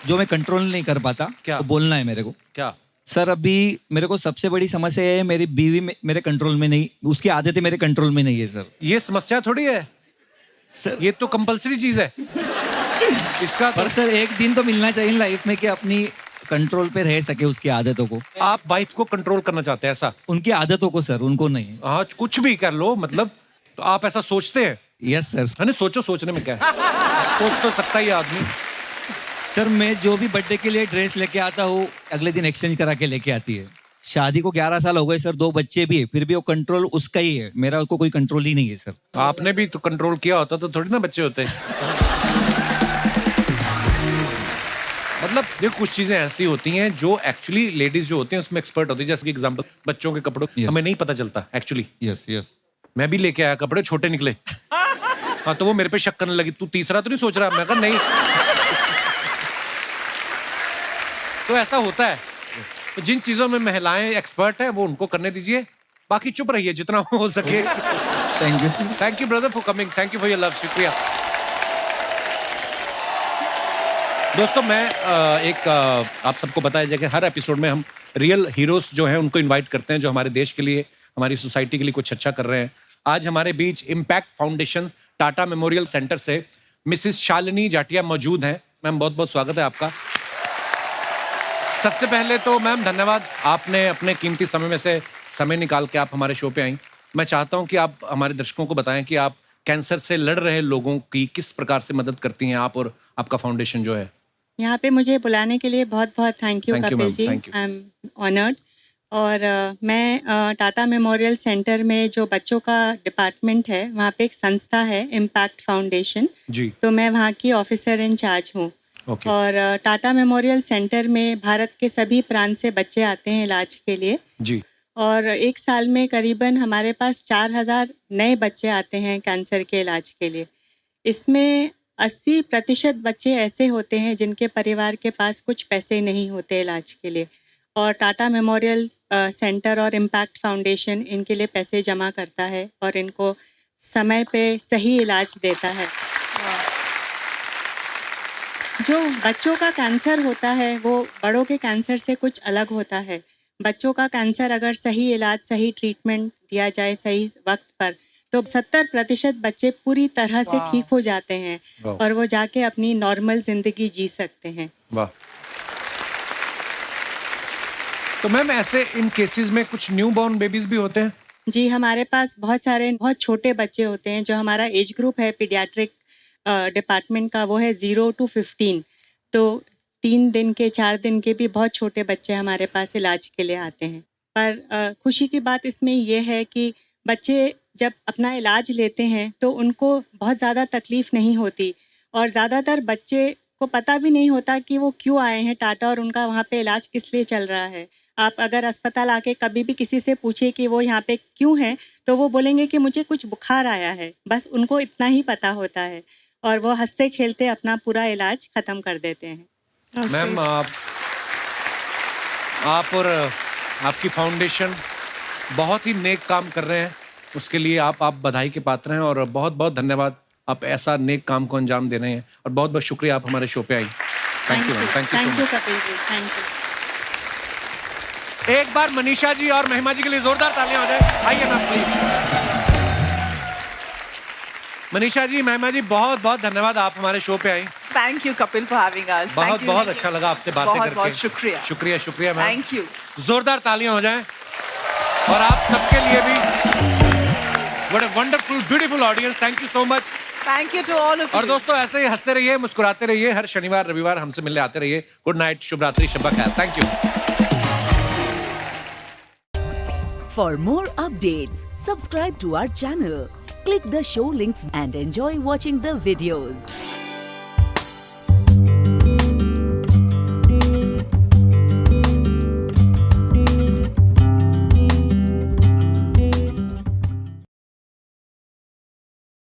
जो मैं कंट्रोल नहीं कर पाता। क्या? तो बोलना है मेरे को। क्या? सर अभी मेरे को सबसे बड़ी समस्या है, मेरी बीवी मेरे कंट्रोल में नहीं, उसकी आदतें मेरे कंट्रोल में नहीं है सर। ये समस्या थोड़ी है सर, ये तो कंपलसरी चीज है इसका। पर सर एक दिन तो मिलना चाहिए लाइफ में कि अपनी कंट्रोल पे रह सके उसकी आदतों को। आप वाइफ को कंट्रोल करना चाहते हैं ऐसा? उनकी आदतों को सर, उनको नहीं। हाँ, कुछ भी कर लो मतलब। तो आप ऐसा सोचते हैं? Yes sir. है ना, सोचो, सोचने में क्या है, सोच तो सकता ही आदमी। सर मैं जो भी बर्थडे के लिए ड्रेस लेके आता हूँ अगले दिन एक्सचेंज करा के लेके आती है। शादी को 11 साल हो गए सर, 2 बच्चे भी है, फिर भी वो कंट्रोल उसका ही है, मेरा उसको कोई कंट्रोल ही नहीं है सर। आपने भी तो कंट्रोल किया होता तो थोड़ी ना बच्चे होते। मतलब ये कुछ चीजें ऐसी होती हैं जो एक्चुअली लेडीज जो होती हैं उसमें एक्सपर्ट होती है। जैसे कि एग्जांपल बच्चों के कपड़ों, हमें नहीं पता चलता एक्चुअली। Yes yes. मैं भी लेके आया कपड़े, छोटे निकले। हाँ, तो वो मेरे पे शक करने लगी, तू तीसरा तो नहीं सोच रहा? मैं कहा नहीं। तो ऐसा होता है। तो जिन चीजों में महिलाएं एक्सपर्ट हैं वो उनको करने दीजिए, बाकी चुप रहिए जितना हो सके। Thank you. Thank you brother for coming, thank you for your love, शुक्रिया। दोस्तों मैं आप सबको बताया जाए कि हर एपिसोड में हम रियल हीरोज जो हैं उनको इनवाइट करते हैं, जो हमारे देश के लिए, हमारी सोसाइटी के लिए कुछ अच्छा कर रहे हैं। आज हमारे बीच Impact Foundation Tata Memorial Centre से मिसिस शालिनी जाटिया मौजूद हैं। मैम बहुत बहुत स्वागत है आपका। सबसे पहले तो मैम धन्यवाद, आपने अपने कीमती समय में से समय निकाल के आप हमारे शो पे आई। मैं चाहता हूं कि आप हमारे दर्शकों को बताएं कि आप कैंसर से लड़ रहे लोगों की किस प्रकार से मदद करती हैं आप और आपका फाउंडेशन जो है। यहाँ पे मुझे बुलाने के लिए बहुत बहुत thank you Thank you, Kapil ma'am. जी, Thank you. I am honoured. और मैं टाटा मेमोरियल सेंटर में जो बच्चों का डिपार्टमेंट है वहाँ पे एक संस्था है इम्पैक्ट फाउंडेशन जी। तो मैं वहाँ की ऑफिसर इंचार्ज हूँ। ओके। और टाटा मेमोरियल सेंटर में भारत के सभी प्रांत से बच्चे आते हैं इलाज के लिए। जी। और एक साल में करीबन हमारे पास 4000 नए बच्चे आते हैं कैंसर के इलाज के लिए। इसमें 80% बच्चे ऐसे होते हैं जिनके परिवार के पास कुछ पैसे नहीं होते इलाज के लिए, और टाटा मेमोरियल सेंटर और इम्पैक्ट फाउंडेशन इनके लिए पैसे जमा करता है और इनको समय पे सही इलाज देता है। जो बच्चों का कैंसर होता है वो बड़ों के कैंसर से कुछ अलग होता है। बच्चों का कैंसर अगर सही इलाज, सही ट्रीटमेंट दिया जाए सही वक्त पर, तो 70% बच्चे पूरी तरह से ठीक हो जाते हैं और वो जाके अपनी नॉर्मल जिंदगी जी सकते हैं। वाह। तो मैम ऐसे इन केसेस में कुछ न्यू बॉर्न बेबीज भी होते हैं? जी, हमारे पास बहुत सारे बहुत छोटे बच्चे होते हैं। जो हमारा एज ग्रुप है पीडियाट्रिक डिपार्टमेंट का, वो है 0 to 15। तो 3 दिन के, 4 दिन के भी बहुत छोटे बच्चे हमारे पास इलाज के लिए आते हैं। पर खुशी की बात इसमें ये है कि बच्चे जब अपना इलाज लेते हैं तो उनको बहुत ज़्यादा तकलीफ़ नहीं होती, और ज़्यादातर बच्चे को पता भी नहीं होता कि वो क्यों आए हैं टाटा और उनका वहाँ पे इलाज किस लिए चल रहा है। आप अगर अस्पताल आके कभी भी किसी से पूछे कि वो यहाँ पे क्यों हैं, तो वो बोलेंगे कि मुझे कुछ बुखार आया है, बस उनको इतना ही पता होता है, और वो हंसते खेलते अपना पूरा इलाज ख़त्म कर देते हैं। मैम आप और आपकी फाउंडेशन बहुत ही नेक काम कर रहे हैं, उसके लिए आप बधाई के पात्र हैं, और बहुत बहुत धन्यवाद। आप ऐसा नेक काम को अंजाम दे रहे हैं, और बहुत बहुत शुक्रिया आप हमारे शो पे आई। Thank you ma'am, thank you so much. Kapil ji, thank you. एक बार मनीषा जी और महिमा जी के लिए जोरदार तालियां हो जाए। आइए मैम प्लीज। मनीषा जी, महिमा जी, बहुत बहुत धन्यवाद, आप हमारे शो पे आई। Thank you Kapil for having us. बहुत बहुत अच्छा लगा आपसे बातें करके। बहुत बहुत शुक्रिया। शुक्रिया शुक्रिया मैम। Thank you. जोरदार तालियां हो जाएं। और आप सबके लिए भी what a wonderful beautiful audience, thank you so much. Thank you to all of you. और दोस्तों ऐसे ही हंसते रहिए, मुस्कुराते रहिए, हर शनिवार रविवार हमसे मिलने आते रहिए। गुड नाइट, शुभ रात्रि, शब्बा खैर। Thank you. For more updates, subscribe to our channel, click the show links and enjoy watching the videos.